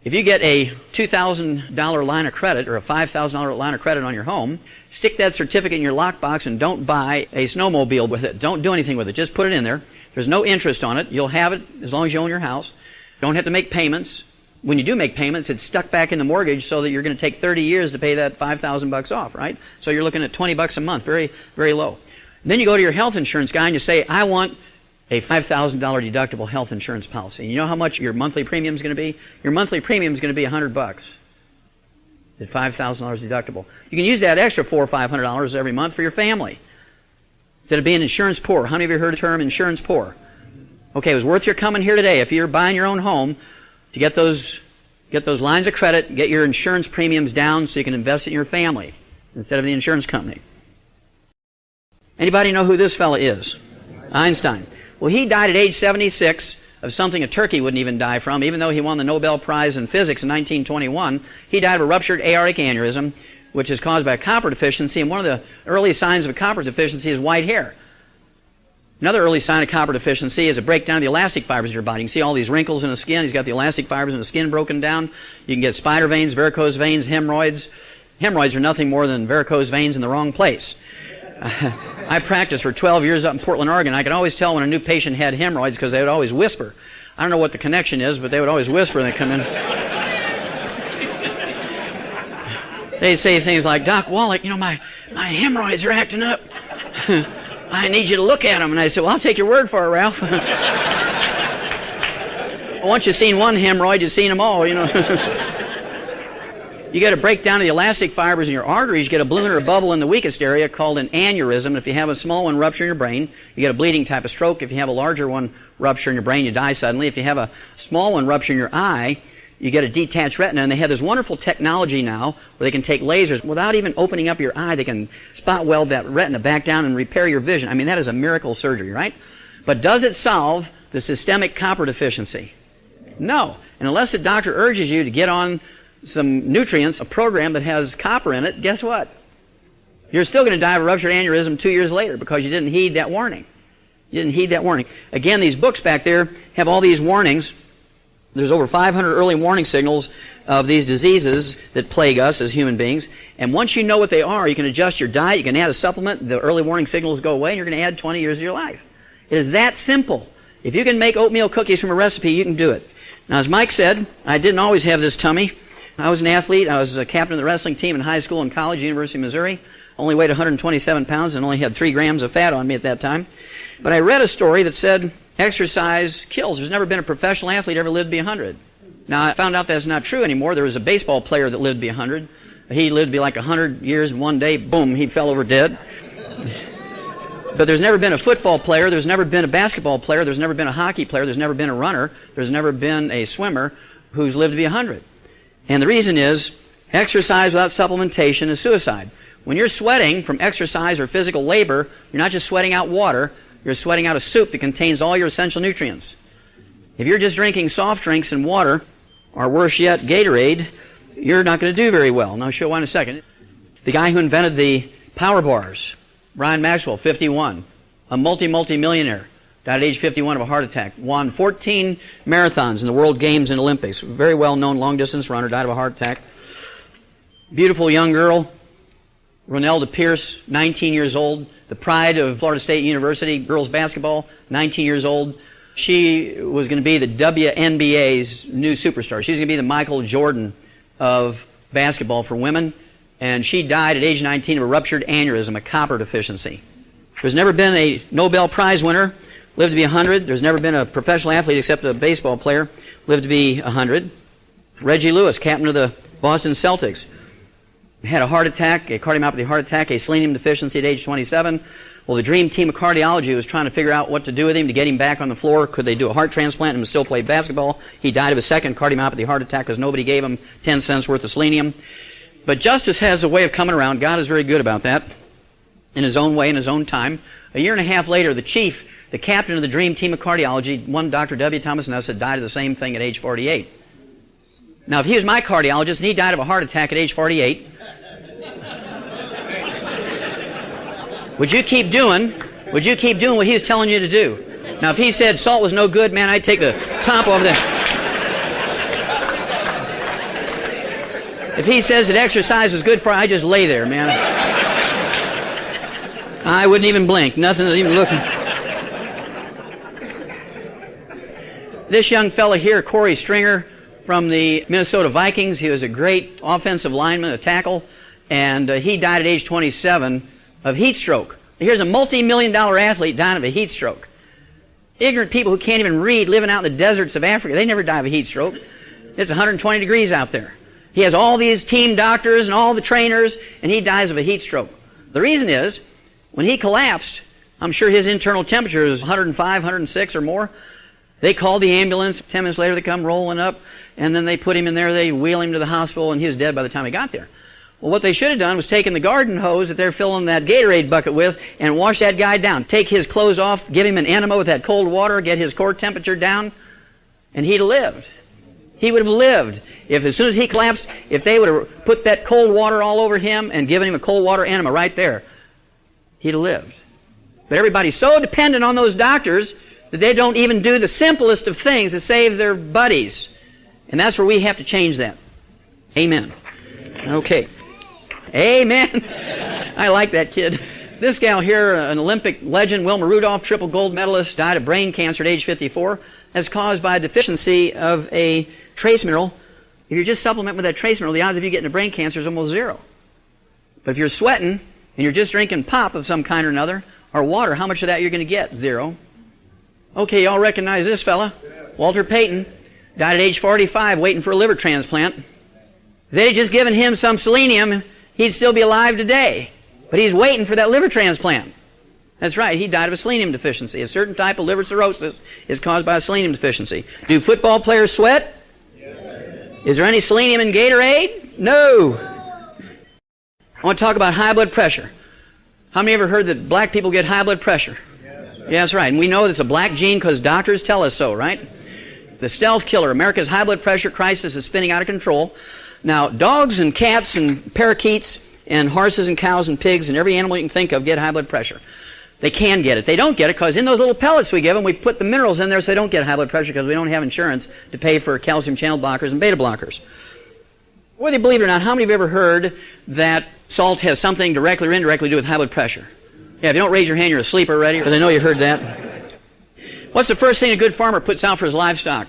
If you get a $2,000 line of credit or a $5,000 line of credit on your home, stick that certificate in your lockbox and don't buy a snowmobile with it. Don't do anything with it. Just put it in there. There's no interest on it. You'll have it as long as you own your house. You don't have to make payments. When you do make payments, it's stuck back in the mortgage so that you're going to take 30 years to pay that $5,000 off, right? So you're looking at $20 a month, very, very low. And then you go to your health insurance guy and you say, I want a $5,000 deductible health insurance policy. And you know how much your monthly premium is going to be? Your monthly premium is going to be $100 at $5,000 deductible. You can use that extra $400 or $500 every month for your family. Instead of being insurance poor. How many of you heard the term insurance poor? Okay, it was worth your coming here today. If you're buying your own home, to get those lines of credit, get your insurance premiums down so you can invest it in your family instead of the insurance company. Anybody know who this fella is? Einstein. Well, he died at age 76 of something a turkey wouldn't even die from, even though he won the Nobel Prize in Physics in 1921. He died of a ruptured aortic aneurysm, which is caused by a copper deficiency, and one of the early signs of a copper deficiency is white hair. Another early sign of copper deficiency is a breakdown of the elastic fibers in your body. You can see all these wrinkles in the skin. He's got the elastic fibers in the skin broken down. You can get spider veins, varicose veins, hemorrhoids. Hemorrhoids are nothing more than varicose veins in the wrong place. I practiced for 12 years up in Portland, Oregon. I could always tell when a new patient had hemorrhoids because they would always whisper. I don't know what the connection is, but they would always whisper when they come in. They'd say things like, Doc Wallach, you know, my hemorrhoids are acting up. I need you to look at them. And I said, well, I'll take your word for it, Ralph. Once you've seen one hemorrhoid, you've seen them all, you know. You get a breakdown of the elastic fibers in your arteries, you get a balloon or a bubble in the weakest area called an aneurysm. If you have a small one rupture in your brain, you get a bleeding type of stroke. If you have a larger one rupture in your brain, you die suddenly. If you have a small one rupture in your eye, you get a detached retina, and they have this wonderful technology now where they can take lasers without even opening up your eye. They can spot weld that retina back down and repair your vision. I mean, that is a miracle surgery, right? But does it solve the systemic copper deficiency? No. And unless the doctor urges you to get on some nutrients, a program that has copper in it, guess what? You're still going to die of a ruptured aneurysm 2 years later because you didn't heed that warning. You didn't heed that warning. Again, these books back there have all these warnings. There's over 500 early warning signals of these diseases that plague us as human beings. And once you know what they are, you can adjust your diet, you can add a supplement, the early warning signals go away, and you're going to add 20 years of your life. It is that simple. If you can make oatmeal cookies from a recipe, you can do it. Now, as Mike said, I didn't always have this tummy. I was an athlete. I was a captain of the wrestling team in high school and college, University of Missouri. Only weighed 127 pounds and only had 3 grams of fat on me at that time. But I read a story that said exercise kills. There's never been a professional athlete ever lived to be 100. Now, I found out that's not true anymore. There was a baseball player that lived to be 100. He lived to be like 100 years, and one day, boom, he fell over dead. But there's never been a football player, there's never been a basketball player, there's never been a hockey player, there's never been a runner, there's never been a swimmer who's lived to be 100. And the reason is, exercise without supplementation is suicide. When you're sweating from exercise or physical labor, you're not just sweating out water, you're sweating out a soup that contains all your essential nutrients. If you're just drinking soft drinks and water, or worse yet, Gatorade, you're not going to do very well. And I'll show you why in a second. The guy who invented the power bars, Brian Maxwell, 51, a multi-millionaire, died at age 51 of a heart attack, won 14 marathons in the World Games and Olympics, very well-known long-distance runner, died of a heart attack. Beautiful young girl, Ronelda Pierce, 19 years old, the pride of Florida State University, girls basketball, 19 years old. She was going to be the WNBA's new superstar. She's going to be the Michael Jordan of basketball for women. And she died at age 19 of a ruptured aneurysm, a copper deficiency. There's never been a Nobel Prize winner, lived to be 100. There's never been a professional athlete except a baseball player, lived to be 100. Reggie Lewis, captain of the Boston Celtics, had a heart attack, a cardiomyopathy heart attack, a selenium deficiency at age 27. Well, the dream team of cardiology was trying to figure out what to do with him to get him back on the floor. Could they do a heart transplant and still play basketball? He died of a second cardiomyopathy heart attack because nobody gave him 10 cents worth of selenium. But justice has a way of coming around. God is very good about that in His own way, in His own time. A year and a half later, the captain of the dream team of cardiology, one Dr. W. Thomas Nuss, had died of the same thing at age 48. Now, if he was my cardiologist and he died of a heart attack at age 48, would you keep doing what he's telling you to do? Now, if he said salt was no good, man, I'd take the top off that. If he says that exercise was good for you, I'd just lay there, man. I wouldn't even blink. Nothing even looking. This young fella here, Corey Stringer, from the Minnesota Vikings, he was a great offensive lineman, a tackle, and he died at age 27 of heat stroke. Here's a multi-million-dollar athlete dying of a heat stroke. Ignorant people who can't even read, living out in the deserts of Africa, they never die of a heat stroke. It's 120 degrees out there. He has all these team doctors and all the trainers, and he dies of a heat stroke. The reason is, when he collapsed, I'm sure his internal temperature was 105, 106 or more. They called the ambulance. 10 minutes later, they come rolling up, and then they put him in there. They wheel him to the hospital, and he was dead by the time he got there. Well, what they should have done was taken the garden hose that they're filling that Gatorade bucket with and wash that guy down. Take his clothes off, give him an enema with that cold water, get his core temperature down, and he'd have lived. He would have lived if, as soon as he collapsed, if they would have put that cold water all over him and given him a cold water enema right there, he'd have lived. But everybody's so dependent on those doctors that they don't even do the simplest of things to save their buddies. And that's where we have to change that. Amen. Okay. Amen. I like that kid. This gal here, an Olympic legend, Wilma Rudolph, triple gold medalist, died of brain cancer at age 54. That's caused by a deficiency of a trace mineral. If you're just supplementing with that trace mineral, the odds of you getting a brain cancer is almost zero. But if you're sweating and you're just drinking pop of some kind or another, or water, how much of that you're going to get? Zero. Okay, y'all recognize this fella? Walter Payton died at age 45 waiting for a liver transplant. If they had just given him some selenium, he'd still be alive today. But he's waiting for that liver transplant. That's right, he died of a selenium deficiency. A certain type of liver cirrhosis is caused by a selenium deficiency. Do football players sweat? Yes. Is there any selenium in Gatorade? No. I want to talk about high blood pressure. How many ever heard that black people get high blood pressure? Yes, yeah, that's right. And we know it's a black gene because doctors tell us so, right? The stealth killer, America's high blood pressure crisis is spinning out of control. Now, dogs and cats and parakeets and horses and cows and pigs and every animal you can think of get high blood pressure. They can get it. They don't get it because in those little pellets we give them, we put the minerals in there so they don't get high blood pressure because we don't have insurance to pay for calcium channel blockers and beta blockers. Whether you believe it or not, how many of you have ever heard that salt has something directly or indirectly to do with high blood pressure? Yeah, if you don't raise your hand, you're asleep already, because I know you heard that. What's the first thing a good farmer puts out for his livestock?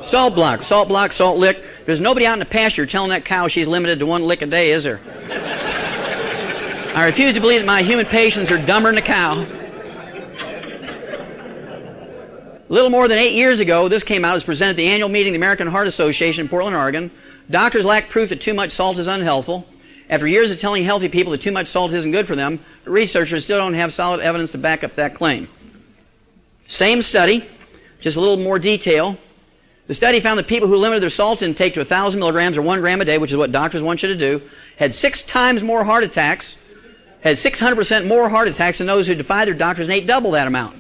Salt block, salt lick. There's nobody out in the pasture telling that cow she's limited to 1 lick a day, is there? I refuse to believe that my human patients are dumber than a cow. A little more than 8 years ago, this came out. It was presented at the annual meeting of the American Heart Association in Portland, Oregon. Doctors lack proof that too much salt is unhealthful. After years of telling healthy people that too much salt isn't good for them, researchers still don't have solid evidence to back up that claim. Same study, just a little more detail. The study found that people who limited their salt intake to 1,000 milligrams or 1 gram a day, which is what doctors want you to do, had 6 times more heart attacks, had 600% more heart attacks than those who defied their doctors and ate double that amount.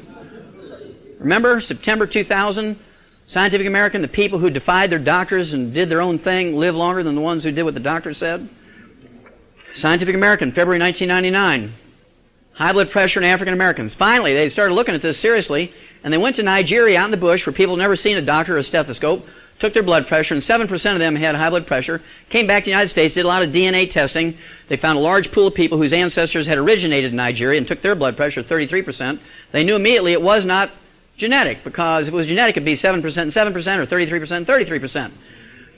Remember, September 2000, Scientific American, the people who defied their doctors and did their own thing live longer than the ones who did what the doctor said. Scientific American, February 1999, high blood pressure in African Americans. Finally, they started looking at this seriously, and they went to Nigeria out in the bush where people had never seen a doctor or a stethoscope, took their blood pressure, and 7% of them had high blood pressure, came back to the United States, did a lot of DNA testing. They found a large pool of people whose ancestors had originated in Nigeria and took their blood pressure 33%. They knew immediately it was not genetic, because if it was genetic, it would be 7% and 7% or 33% and 33%.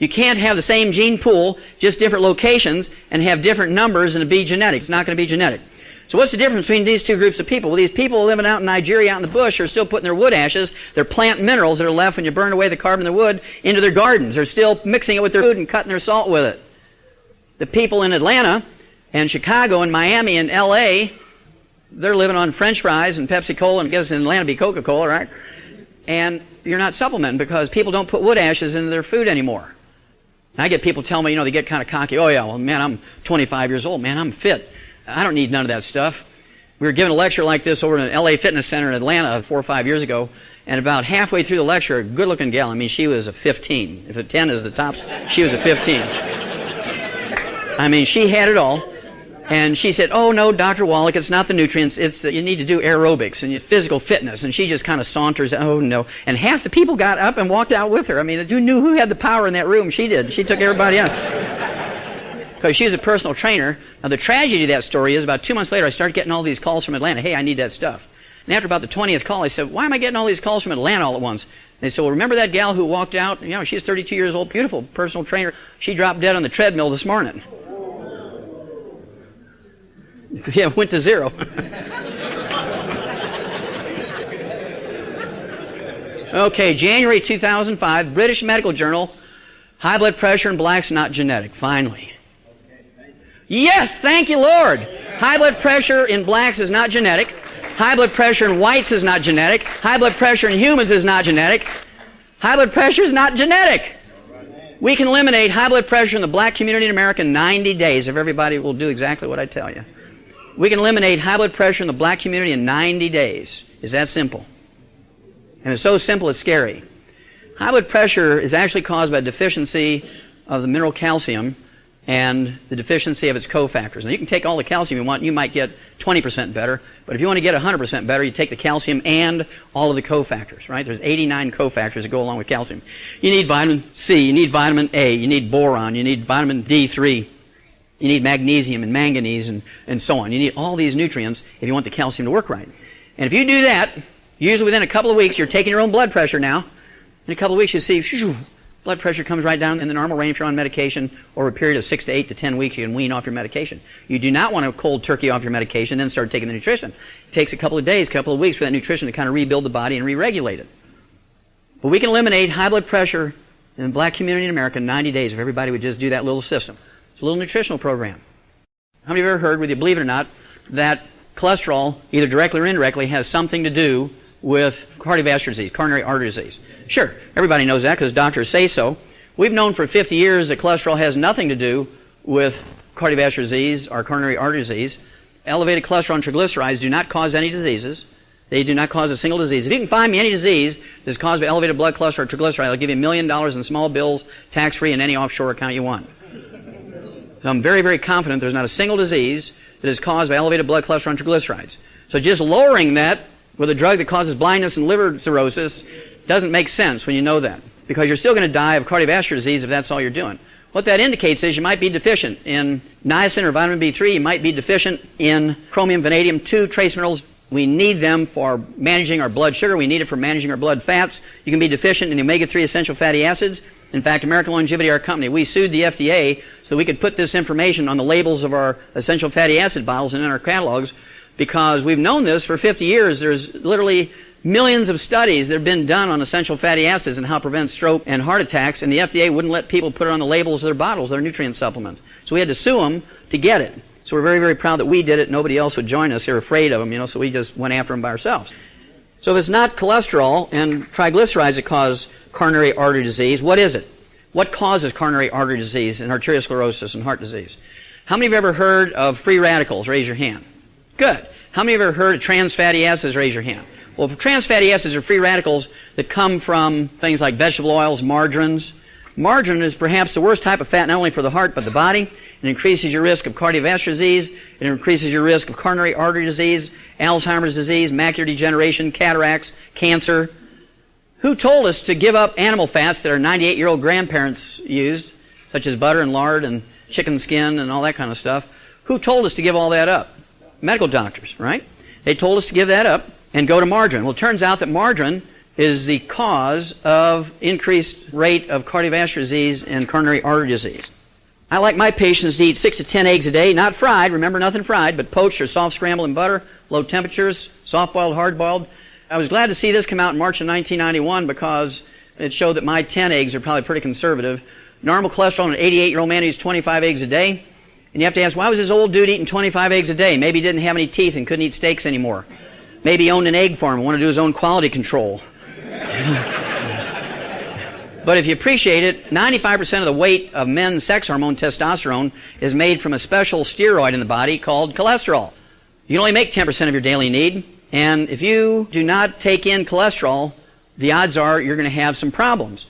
You can't have the same gene pool, just different locations, and have different numbers and it be genetic. It's not going to be genetic. So what's the difference between these two groups of people? Well, these people living out in Nigeria, out in the bush, are still putting their wood ashes, their plant minerals that are left when you burn away the carbon in the wood, into their gardens. They're still mixing it with their food and cutting their salt with it. The people in Atlanta and Chicago and Miami and L.A., they're living on French fries and Pepsi-Cola, and I guess in Atlanta it'd be Coca-Cola, right? And you're not supplementing because people don't put wood ashes into their food anymore. And I get people tell me, they get kind of cocky. Oh, yeah, well, man, I'm 25 years old. Man, I'm fit. I don't need none of that stuff. We were giving a lecture like this over in an LA Fitness Center in Atlanta 4 or 5 years ago, and about halfway through the lecture, a good-looking gal, she was a 15. If a 10 is the tops, she was a 15. She had it all. And she said, oh, no, Dr. Wallach, it's not the nutrients. It's you need to do aerobics and physical fitness. And she just kind of saunters, oh, no. And half the people got up and walked out with her. I mean, who knew who had the power in that room? She did. She took everybody out. Because she's a personal trainer. Now, the tragedy of that story is about 2 months later, I started getting all these calls from Atlanta. Hey, I need that stuff. And after about the 20th call, I said, why am I getting all these calls from Atlanta all at once? And they said, well, remember that gal who walked out? You know, she's 32 years old, beautiful personal trainer. She dropped dead on the treadmill this morning. Yeah, went to zero. Okay, January 2005, British Medical Journal, high blood pressure in blacks not genetic, finally. Yes, thank you, Lord. High blood pressure in blacks is not genetic. High blood pressure in whites is not genetic. High blood pressure in humans is not genetic. High blood pressure is not genetic. We can eliminate high blood pressure in the black community in America in 90 days if everybody will do exactly what I tell you. We can eliminate high blood pressure in the black community in 90 days. It's that simple. And it's so simple it's scary. High blood pressure is actually caused by deficiency of the mineral calcium and the deficiency of its cofactors. Now, you can take all the calcium you want, and you might get 20% better, but if you want to get 100% better, you take the calcium and all of the cofactors, right? There's 89 cofactors that go along with calcium. You need vitamin C, you need vitamin A, you need boron, you need vitamin D3, you need magnesium and manganese and so on. You need all these nutrients if you want the calcium to work right. And if you do that, usually within a couple of weeks, you're taking your own blood pressure now. In a couple of weeks, you see, blood pressure comes right down in the normal range if you're on medication. Over a period of 6 to 8 to 10 weeks, you can wean off your medication. You do not want to cold turkey off your medication, then start taking the nutrition. It takes a couple of days, couple of weeks for that nutrition to kind of rebuild the body and re-regulate it. But we can eliminate high blood pressure in the black community in America in 90 days if everybody would just do that little system. It's a little nutritional program. How many of you have ever heard, whether you believe it or not, that cholesterol, either directly or indirectly, has something to do with cardiovascular disease, coronary artery disease? Sure, everybody knows that because doctors say so. We've known for 50 years that cholesterol has nothing to do with cardiovascular disease or coronary artery disease. Elevated cholesterol and triglycerides do not cause any diseases. They do not cause a single disease. If you can find me any disease that's caused by elevated blood cholesterol or triglycerides, I'll give you $1 million in small bills, tax-free, in any offshore account you want. So I'm very, very confident there's not a single disease that is caused by elevated blood cholesterol and triglycerides. So just lowering that with a drug that causes blindness and liver cirrhosis doesn't make sense when you know that, because you're still going to die of cardiovascular disease if that's all you're doing. What that indicates is you might be deficient in niacin or vitamin B3. You might be deficient in chromium, vanadium, 2 trace minerals. We need them for managing our blood sugar. We need it for managing our blood fats. You can be deficient in the omega-3 essential fatty acids. In fact, American Longevity, our company, we sued the FDA so we could put this information on the labels of our essential fatty acid bottles and in our catalogs, because we've known this for 50 years. There's literally millions of studies that have been done on essential fatty acids and how to prevent stroke and heart attacks, and the FDA wouldn't let people put it on the labels of their bottles, their nutrient supplements. So we had to sue them to get it. So we're very, very proud that we did it. Nobody else would join us. They're afraid of them, so we just went after them by ourselves. So if it's not cholesterol and triglycerides that cause coronary artery disease, what is it? What causes coronary artery disease and arteriosclerosis and heart disease? How many of you have ever heard of free radicals? Raise your hand. Good. How many of you have ever heard of trans fatty acids? Raise your hand. Well, trans fatty acids are free radicals that come from things like vegetable oils, margarines. Margarine is perhaps the worst type of fat, not only for the heart, but the body. It increases your risk of cardiovascular disease. It increases your risk of coronary artery disease, Alzheimer's disease, macular degeneration, cataracts, cancer. Who told us to give up animal fats that our 98-year-old grandparents used, such as butter and lard and chicken skin and all that kind of stuff? Who told us to give all that up? Medical doctors, right? They told us to give that up and go to margarine. Well, it turns out that margarine is the cause of increased rate of cardiovascular disease and coronary artery disease. I like my patients to eat 6 to 10 eggs a day, not fried, remember nothing fried, but poached or soft scrambled in butter, low temperatures, soft-boiled, hard-boiled. I was glad to see this come out in March of 1991 because it showed that my 10 eggs are probably pretty conservative. Normal cholesterol in an 88-year-old man who eats 25 eggs a day. And you have to ask, why was this old dude eating 25 eggs a day? Maybe he didn't have any teeth and couldn't eat steaks anymore. Maybe he owned an egg farm and wanted to do his own quality control. But if you appreciate it, 95% of the weight of men's sex hormone, testosterone, is made from a special steroid in the body called cholesterol. You can only make 10% of your daily need, and if you do not take in cholesterol, the odds are you're going to have some problems.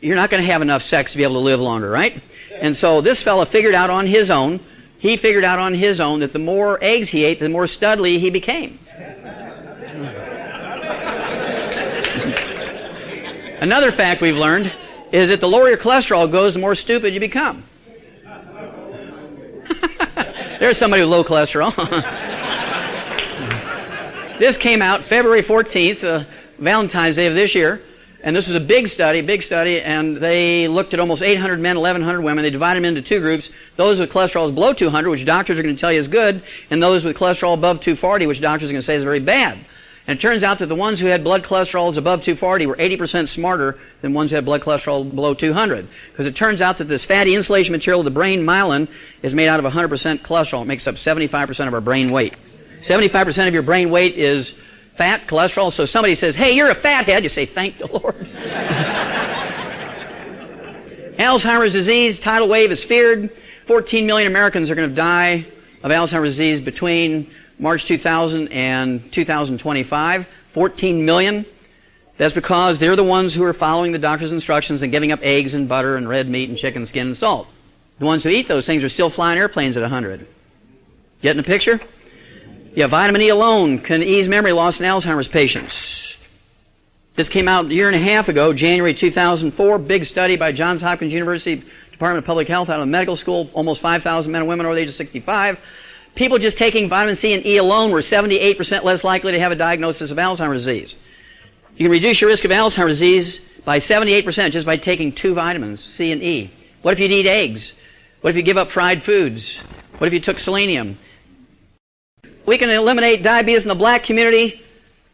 You're not going to have enough sex to be able to live longer, right? And so this fella figured out on his own, He figured out on his own that the more eggs he ate, the more studly he became. Another fact we've learned is that the lower your cholesterol goes, the more stupid you become. There's somebody with low cholesterol. This came out February 14th, Valentine's Day of this year. And this was a big study, and they looked at almost 800 men, 1,100 women. They divided them into two groups, those with cholesterol below 200, which doctors are going to tell you is good, and those with cholesterol above 240, which doctors are going to say is very bad. And it turns out that the ones who had blood cholesterols above 240 were 80% smarter than ones who had blood cholesterol below 200. Because it turns out that this fatty insulation material of the brain, myelin, is made out of 100% cholesterol. It makes up 75% of our brain weight. 75% of your brain weight is fat, cholesterol. So if somebody says, hey, you're a fathead, you say, thank the Lord. Alzheimer's disease, tidal wave is feared. 14 million Americans are going to die of Alzheimer's disease between March 2000 and 2025. 14 million. That's because they're the ones who are following the doctor's instructions and giving up eggs and butter and red meat and chicken skin and salt. The ones who eat those things are still flying airplanes at 100. Getting the picture? Yeah, vitamin E alone can ease memory loss in Alzheimer's patients. This came out a year and a half ago, January 2004, big study by Johns Hopkins University Department of Public Health out of medical school, almost 5,000 men and women over the age of 65. People just taking vitamin C and E alone were 78% less likely to have a diagnosis of Alzheimer's disease. You can reduce your risk of Alzheimer's disease by 78% just by taking 2 vitamins, C and E. What if you'd eat eggs? What if you give up fried foods? What if you took selenium? We can eliminate diabetes in the black community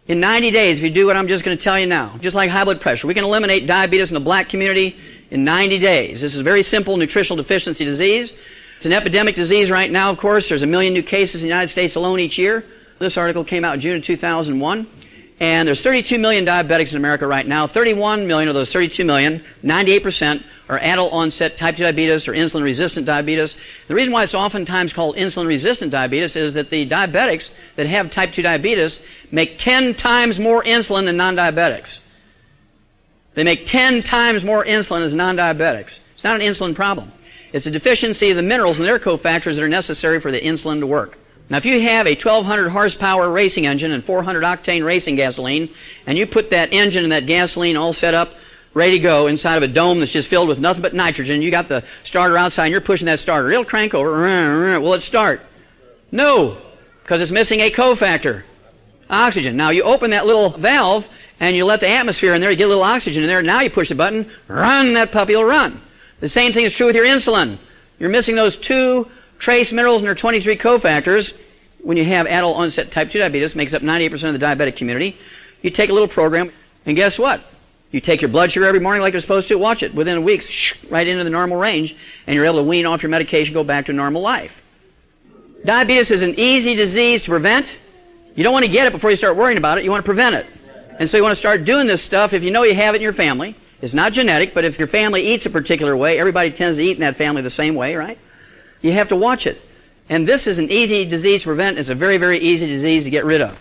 in 90 days if you do what I'm just going to tell you now. Just like high blood pressure. We can eliminate diabetes in the black community in 90 days. This is a very simple nutritional deficiency disease. It's an epidemic disease right now, of course. There's 1 million new cases in the United States alone each year. This article came out in June of 2001. And there's 32 million diabetics in America right now. 31 million of those 32 million, 98%, are adult-onset type 2 diabetes or insulin-resistant diabetes. The reason why it's oftentimes called insulin-resistant diabetes is that the diabetics that have type 2 diabetes make 10 times more insulin than non-diabetics. They make 10 times more insulin as non-diabetics. It's not an insulin problem. It's a deficiency of the minerals and their cofactors that are necessary for the insulin to work. Now, if you have a 1,200 horsepower racing engine and 400 octane racing gasoline, and you put that engine and that gasoline all set up, ready to go inside of a dome that's just filled with nothing but nitrogen, you got the starter outside and you're pushing that starter, it'll crank over. Will it start? No, because it's missing a cofactor, oxygen. Now, you open that little valve and you let the atmosphere in there, you get a little oxygen in there, now you push the button, run, that puppy will run. The same thing is true with your insulin. You're missing those 2 trace minerals and their 23 cofactors. When you have adult onset type 2 diabetes, makes up 98% of the diabetic community, you take a little program, and guess what? You take your blood sugar every morning like you're supposed to, watch it. Within a week, right into the normal range, and you're able to wean off your medication, go back to normal life. Diabetes is an easy disease to prevent. You don't want to get it before you start worrying about it. You want to prevent it. And so you want to start doing this stuff if you know you have it in your family. It's not genetic, but if your family eats a particular way, everybody tends to eat in that family the same way, right? You have to watch it. And this is an easy disease to prevent. It's a very, very easy disease to get rid of.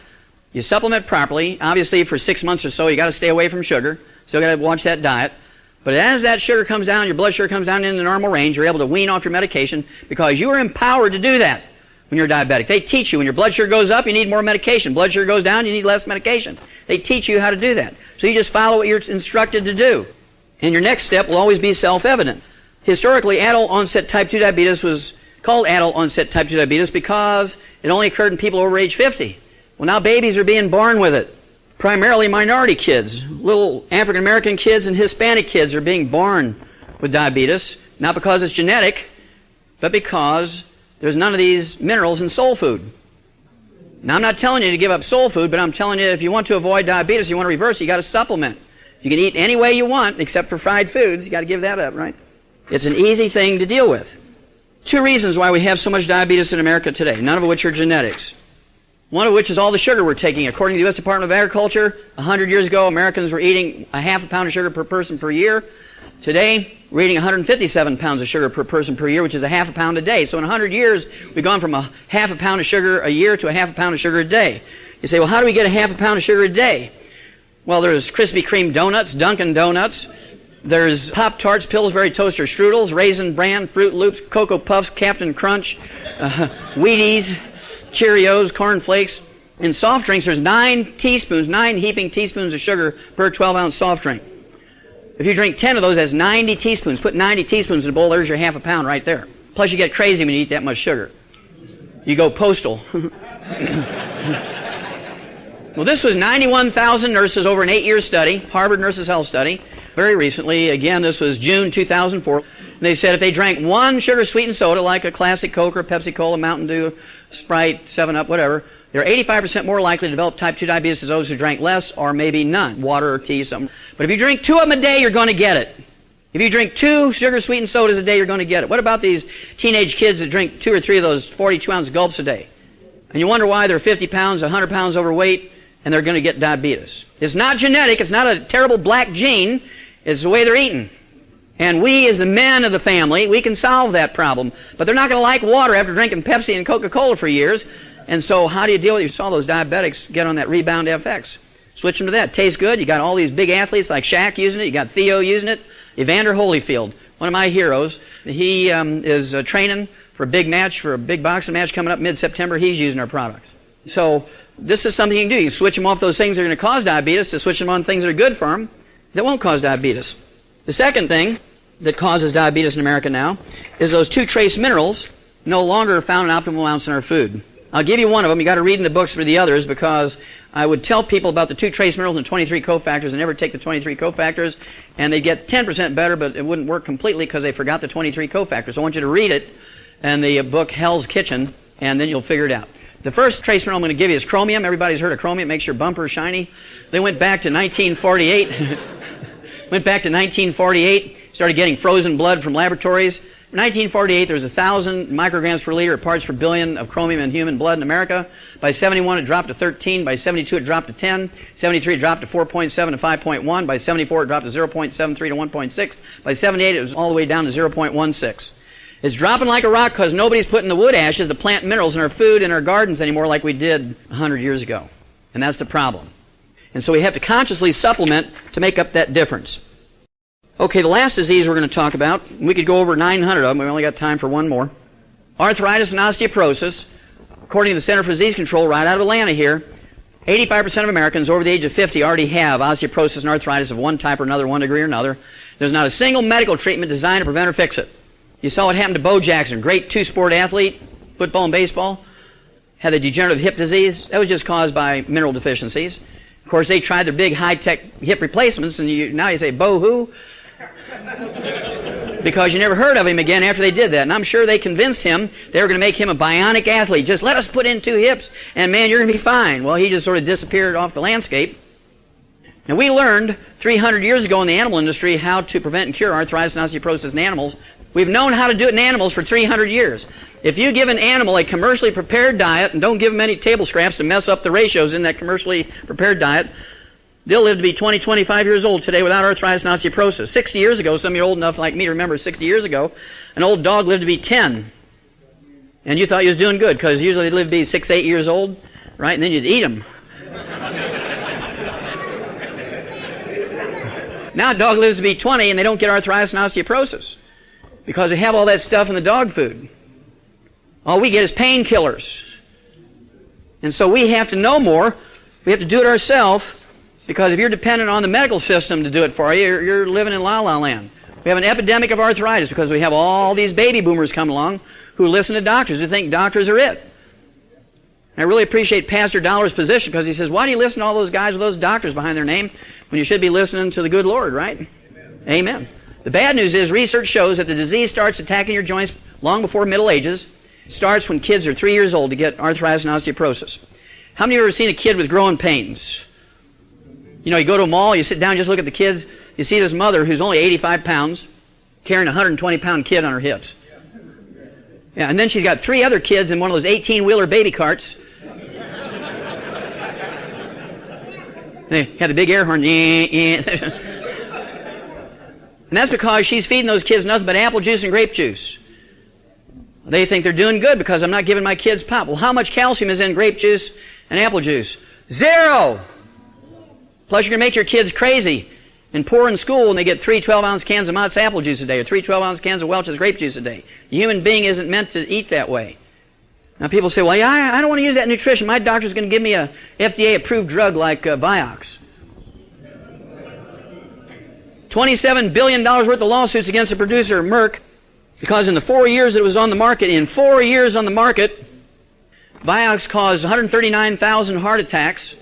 You supplement properly. Obviously, for 6 months or so, you got to stay away from sugar. Still got to watch that diet. But as that sugar comes down, your blood sugar comes down into the normal range, you're able to wean off your medication because you are empowered to do that when you're diabetic. They teach you when your blood sugar goes up, you need more medication. Blood sugar goes down, you need less medication. They teach you how to do that. So you just follow what you're instructed to do. And your next step will always be self-evident. Historically, adult onset type 2 diabetes was called adult onset type 2 diabetes because it only occurred in people over age 50. Well, now babies are being born with it. Primarily minority kids. Little African American kids and Hispanic kids are being born with diabetes, not because it's genetic, but because there's none of these minerals in soul food. Now, I'm not telling you to give up soul food, but I'm telling you if you want to avoid diabetes, you want to reverse it, you got to supplement. You can eat any way you want, except for fried foods. You got to give that up, right? It's an easy thing to deal with. 2 reasons why we have so much diabetes in America today, none of which are genetics. One of which is all the sugar we're taking. According to the U.S. Department of Agriculture, 100 years ago, Americans were eating a half a pound of sugar per person per year. Today, we're eating 157 pounds of sugar per person per year, which is a half a pound a day. So in 100 years, we've gone from a half a pound of sugar a year to a half a pound of sugar a day. You say, well, how do we get a half a pound of sugar a day? Well, there's Krispy Kreme donuts, Dunkin' Donuts, There's Pop-Tarts, Pillsbury Toaster Strudels, Raisin Bran, Fruit Loops, Cocoa Puffs, Captain Crunch, Wheaties, Cheerios, Corn Flakes. In soft drinks, there's 9 heaping teaspoons of sugar per 12-ounce soft drink. If you drink 10 of those, that's 90 teaspoons. Put 90 teaspoons in a bowl, there's your half a pound right there. Plus, you get crazy when you eat that much sugar. You go postal. Well, this was 91,000 nurses over an 8-year study, Harvard Nurses' Health Study, very recently. Again, this was June 2004. And they said if they drank one sugar-sweetened soda, like a classic Coke or Pepsi-Cola, Mountain Dew, Sprite, 7-Up, whatever, they're 85% more likely to develop type 2 diabetes as those who drank less or maybe none, water or tea, something. But if you drink 2 of them a day, you're going to get it. If you drink 2 sugar-sweetened sodas a day, you're going to get it. What about these teenage kids that drink 2 or 3 of those 42-ounce gulps a day? And you wonder why they're 50 pounds, 100 pounds overweight, and they're going to get diabetes. It's not genetic. It's not a terrible black gene. It's the way they're eating. And we, as the men of the family, we can solve that problem. But they're not going to like water after drinking Pepsi and Coca-Cola for years. And so how do you deal with it? You saw those diabetics get on that Rebound FX. Switch them to that. Tastes good. You got all these big athletes like Shaq using it. You got Theo using it. Evander Holyfield, one of my heroes. He is training for a big match, for a big boxing match coming up mid-September. He's using our products. So this is something you can do. You switch them off those things that are going to cause diabetes to switch them on things that are good for them that won't cause diabetes. The second thing that causes diabetes in America now is those 2 trace minerals no longer found in optimal amounts in our food. I'll give you one of them. You got to read in the books for the others, because I would tell people about the 2 trace minerals and 23 cofactors and never take the 23 cofactors, and they get 10% better, but it wouldn't work completely because they forgot the 23 cofactors. So I want you to read it in the book Hell's Kitchen, and then you'll figure it out. The first trace mineral I'm going to give you is chromium. Everybody's heard of chromium. It makes your bumper shiny. They went back to 1948. Started getting frozen blood from laboratories. In 1948, there was 1,000 micrograms per liter, or parts per billion, of chromium in human blood in America. By 71, it dropped to 13. By 72, it dropped to 10. 73, it dropped to 4.7 to 5.1. By 74, it dropped to 0.73 to 1.6. By 78, it was all the way down to 0.16. It's dropping like a rock because nobody's putting the wood ashes, the plant minerals in our food, in our gardens anymore like we did 100 years ago. And that's the problem. And so we have to consciously supplement to make up that difference. Okay, the last disease we're going to talk about, we could go over 900 of them. We only got time for one more. Arthritis and osteoporosis. According to the Center for Disease Control right out of Atlanta here, 85% of Americans over the age of 50 already have osteoporosis and arthritis of one type or another, 1 degree or another. There's not a single medical treatment designed to prevent or fix it. You saw what happened to Bo Jackson, great 2-sport athlete, football and baseball, had a degenerative hip disease. That was just caused by mineral deficiencies. Of course, they tried their big high-tech hip replacements, and now you say, Bo who? Because you never heard of him again after they did that. And I'm sure they convinced him they were going to make him a bionic athlete. Just let us put in 2 hips, and man, you're going to be fine. Well, he just sort of disappeared off the landscape. Now, we learned 300 years ago in the animal industry how to prevent and cure arthritis and osteoporosis in animals. We've known how to do it in animals for 300 years. If you give an animal a commercially prepared diet and don't give them any table scraps to mess up the ratios in that commercially prepared diet, they'll live to be 20, 25 years old today without arthritis and osteoporosis. 60 years ago, some of you are old enough like me to remember 60 years ago, an old dog lived to be 10. And you thought he was doing good because usually they live to be 6, 8 years old, right? And then you'd eat them. Now a dog lives to be 20 and they don't get arthritis and osteoporosis because they have all that stuff in the dog food. All we get is painkillers. And so we have to know more. We have to do it ourselves, because if you're dependent on the medical system to do it for you, you're living in la-la land. We have an epidemic of arthritis because we have all these baby boomers come along who listen to doctors, who think doctors are it. And I really appreciate Pastor Dollar's position, because he says, why do you listen to all those guys with those doctors behind their name when you should be listening to the good Lord, right? Amen. Amen. The bad news is research shows that the disease starts attacking your joints long before middle ages. It starts when kids are 3 years old to get arthritis and osteoporosis. How many of you have ever seen a kid with growing pains? You know, you go to a mall, you sit down, just look at the kids. You see this mother who's only 85 pounds carrying a 120-pound kid on her hips. Yeah, and then she's got 3 other kids in one of those 18-wheeler baby carts. They have the big air horn. And that's because she's feeding those kids nothing but apple juice and grape juice. They think they're doing good because I'm not giving my kids pop. Well, how much calcium is in grape juice and apple juice? 0! Plus, you're going to make your kids crazy. and poor in school, and they get 3 12-ounce cans of Mott's apple juice a day or 3 12-ounce cans of Welch's grape juice a day. The human being isn't meant to eat that way. Now people say, well, yeah, I don't want to use that nutrition. My doctor's going to give me a FDA-approved drug like Vioxx. $27 billion worth of lawsuits against the producer, Merck, because in the 4 years that it was on the market, Vioxx caused 139,000 heart attacks.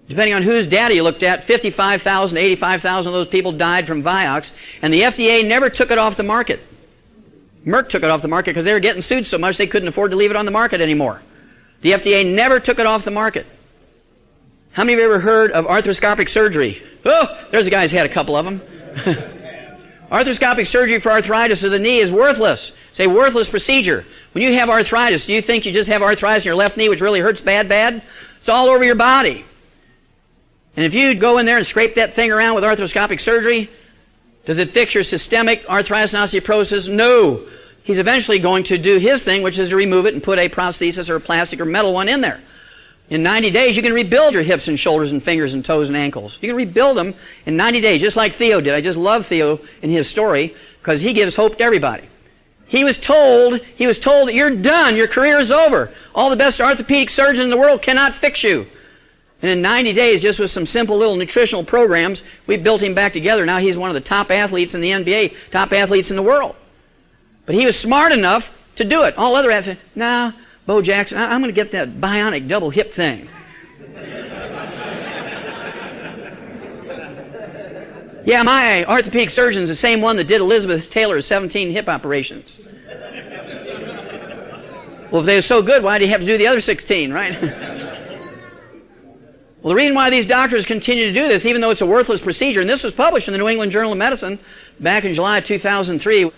Depending on whose data you looked at, 55,000 to 85,000 of those people died from Vioxx, and the FDA never took it off the market. Merck took it off the market because they were getting sued so much they couldn't afford to leave it on the market anymore. The FDA never took it off the market. How many of you ever heard of arthroscopic surgery? Oh, there's a guy who's had a couple of them. Arthroscopic surgery for arthritis of the knee is worthless. It's a worthless procedure. When you have arthritis, do you think you just have arthritis in your left knee which really hurts bad? It's all over your body. And if you go in there and scrape that thing around with arthroscopic surgery, does it fix your systemic arthritis and osteoporosis? No. He's eventually going to do his thing, which is to remove it and put a prosthesis or a plastic or metal one in there. In 90 days, you can rebuild your hips and shoulders and fingers and toes and ankles. You can rebuild them in 90 days, just like Theo did. I just love Theo in his story because he gives hope to everybody. He was told that you're done, your career is over. All the best orthopedic surgeons in the world cannot fix you. And in 90 days, just with some simple little nutritional programs, we built him back together. Now he's one of the top athletes in the NBA, top athletes in the world. But he was smart enough to do it. All other athletes said, no, Bo Jackson, I'm going to get that bionic double hip thing. Yeah, my orthopedic surgeon's the same one that did Elizabeth Taylor's 17 hip operations. Well, if they were so good, why did he have to do the other 16, right? Well, the reason why these doctors continue to do this, even though it's a worthless procedure, and this was published in the New England Journal of Medicine back in July of 2003,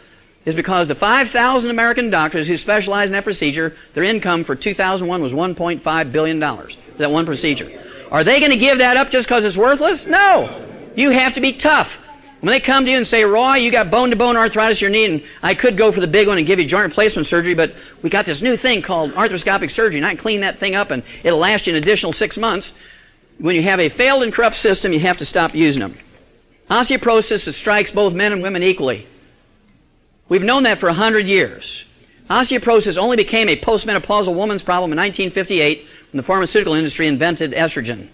is because the 5,000 American doctors who specialize in that procedure, their income for 2001 was $1.5 billion for that one procedure. Are they going to give that up just because it's worthless? No. You have to be tough. When they come to you and say, Roy, you got bone-to-bone arthritis in your knee, and I could go for the big one and give you joint replacement surgery, but we got this new thing called arthroscopic surgery, and I can clean that thing up, and it'll last you an additional 6 months. When you have a failed and corrupt system, you have to stop using them. Osteoporosis strikes both men and women equally. We've known that for 100 years. Osteoporosis only became a postmenopausal woman's problem in 1958 when the pharmaceutical industry invented estrogen.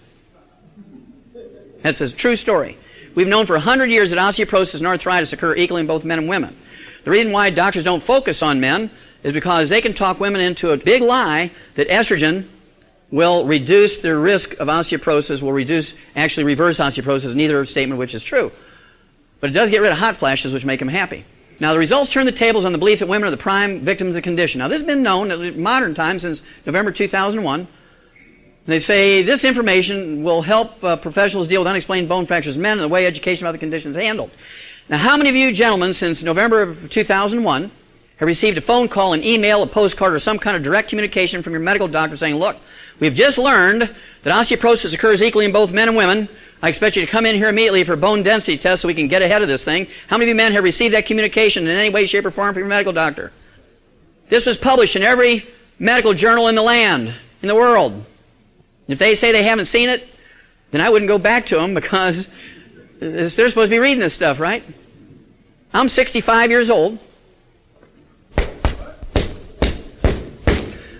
That's a true story. We've known for 100 years that osteoporosis and arthritis occur equally in both men and women. The reason why doctors don't focus on men is because they can talk women into a big lie that estrogen will reduce their risk of osteoporosis, actually reverse osteoporosis, neither statement which is true. But it does get rid of hot flashes, which make them happy. Now, the results turn the tables on the belief that women are the prime victims of the condition. Now, this has been known in modern times since November 2001. They say this information will help professionals deal with unexplained bone fractures in men and the way education about the condition is handled. Now, how many of you gentlemen since November of 2001 have received a phone call, an email, a postcard, or some kind of direct communication from your medical doctor saying, look, we've just learned that osteoporosis occurs equally in both men and women. I expect you to come in here immediately for a bone density test so we can get ahead of this thing. How many of you men have received that communication in any way, shape, or form from your medical doctor? This was published in every medical journal in the land, in the world. If they say they haven't seen it, then I wouldn't go back to them because they're supposed to be reading this stuff, right? I'm 65 years old.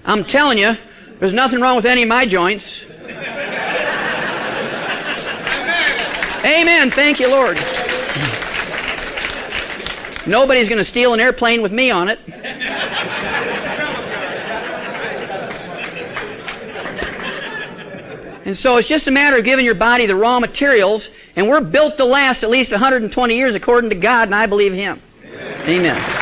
I'm telling you, there's nothing wrong with any of my joints. Amen. Thank you, Lord. Nobody's going to steal an airplane with me on it. And so it's just a matter of giving your body the raw materials, and we're built to last at least 120 years according to God, and I believe Him. Amen.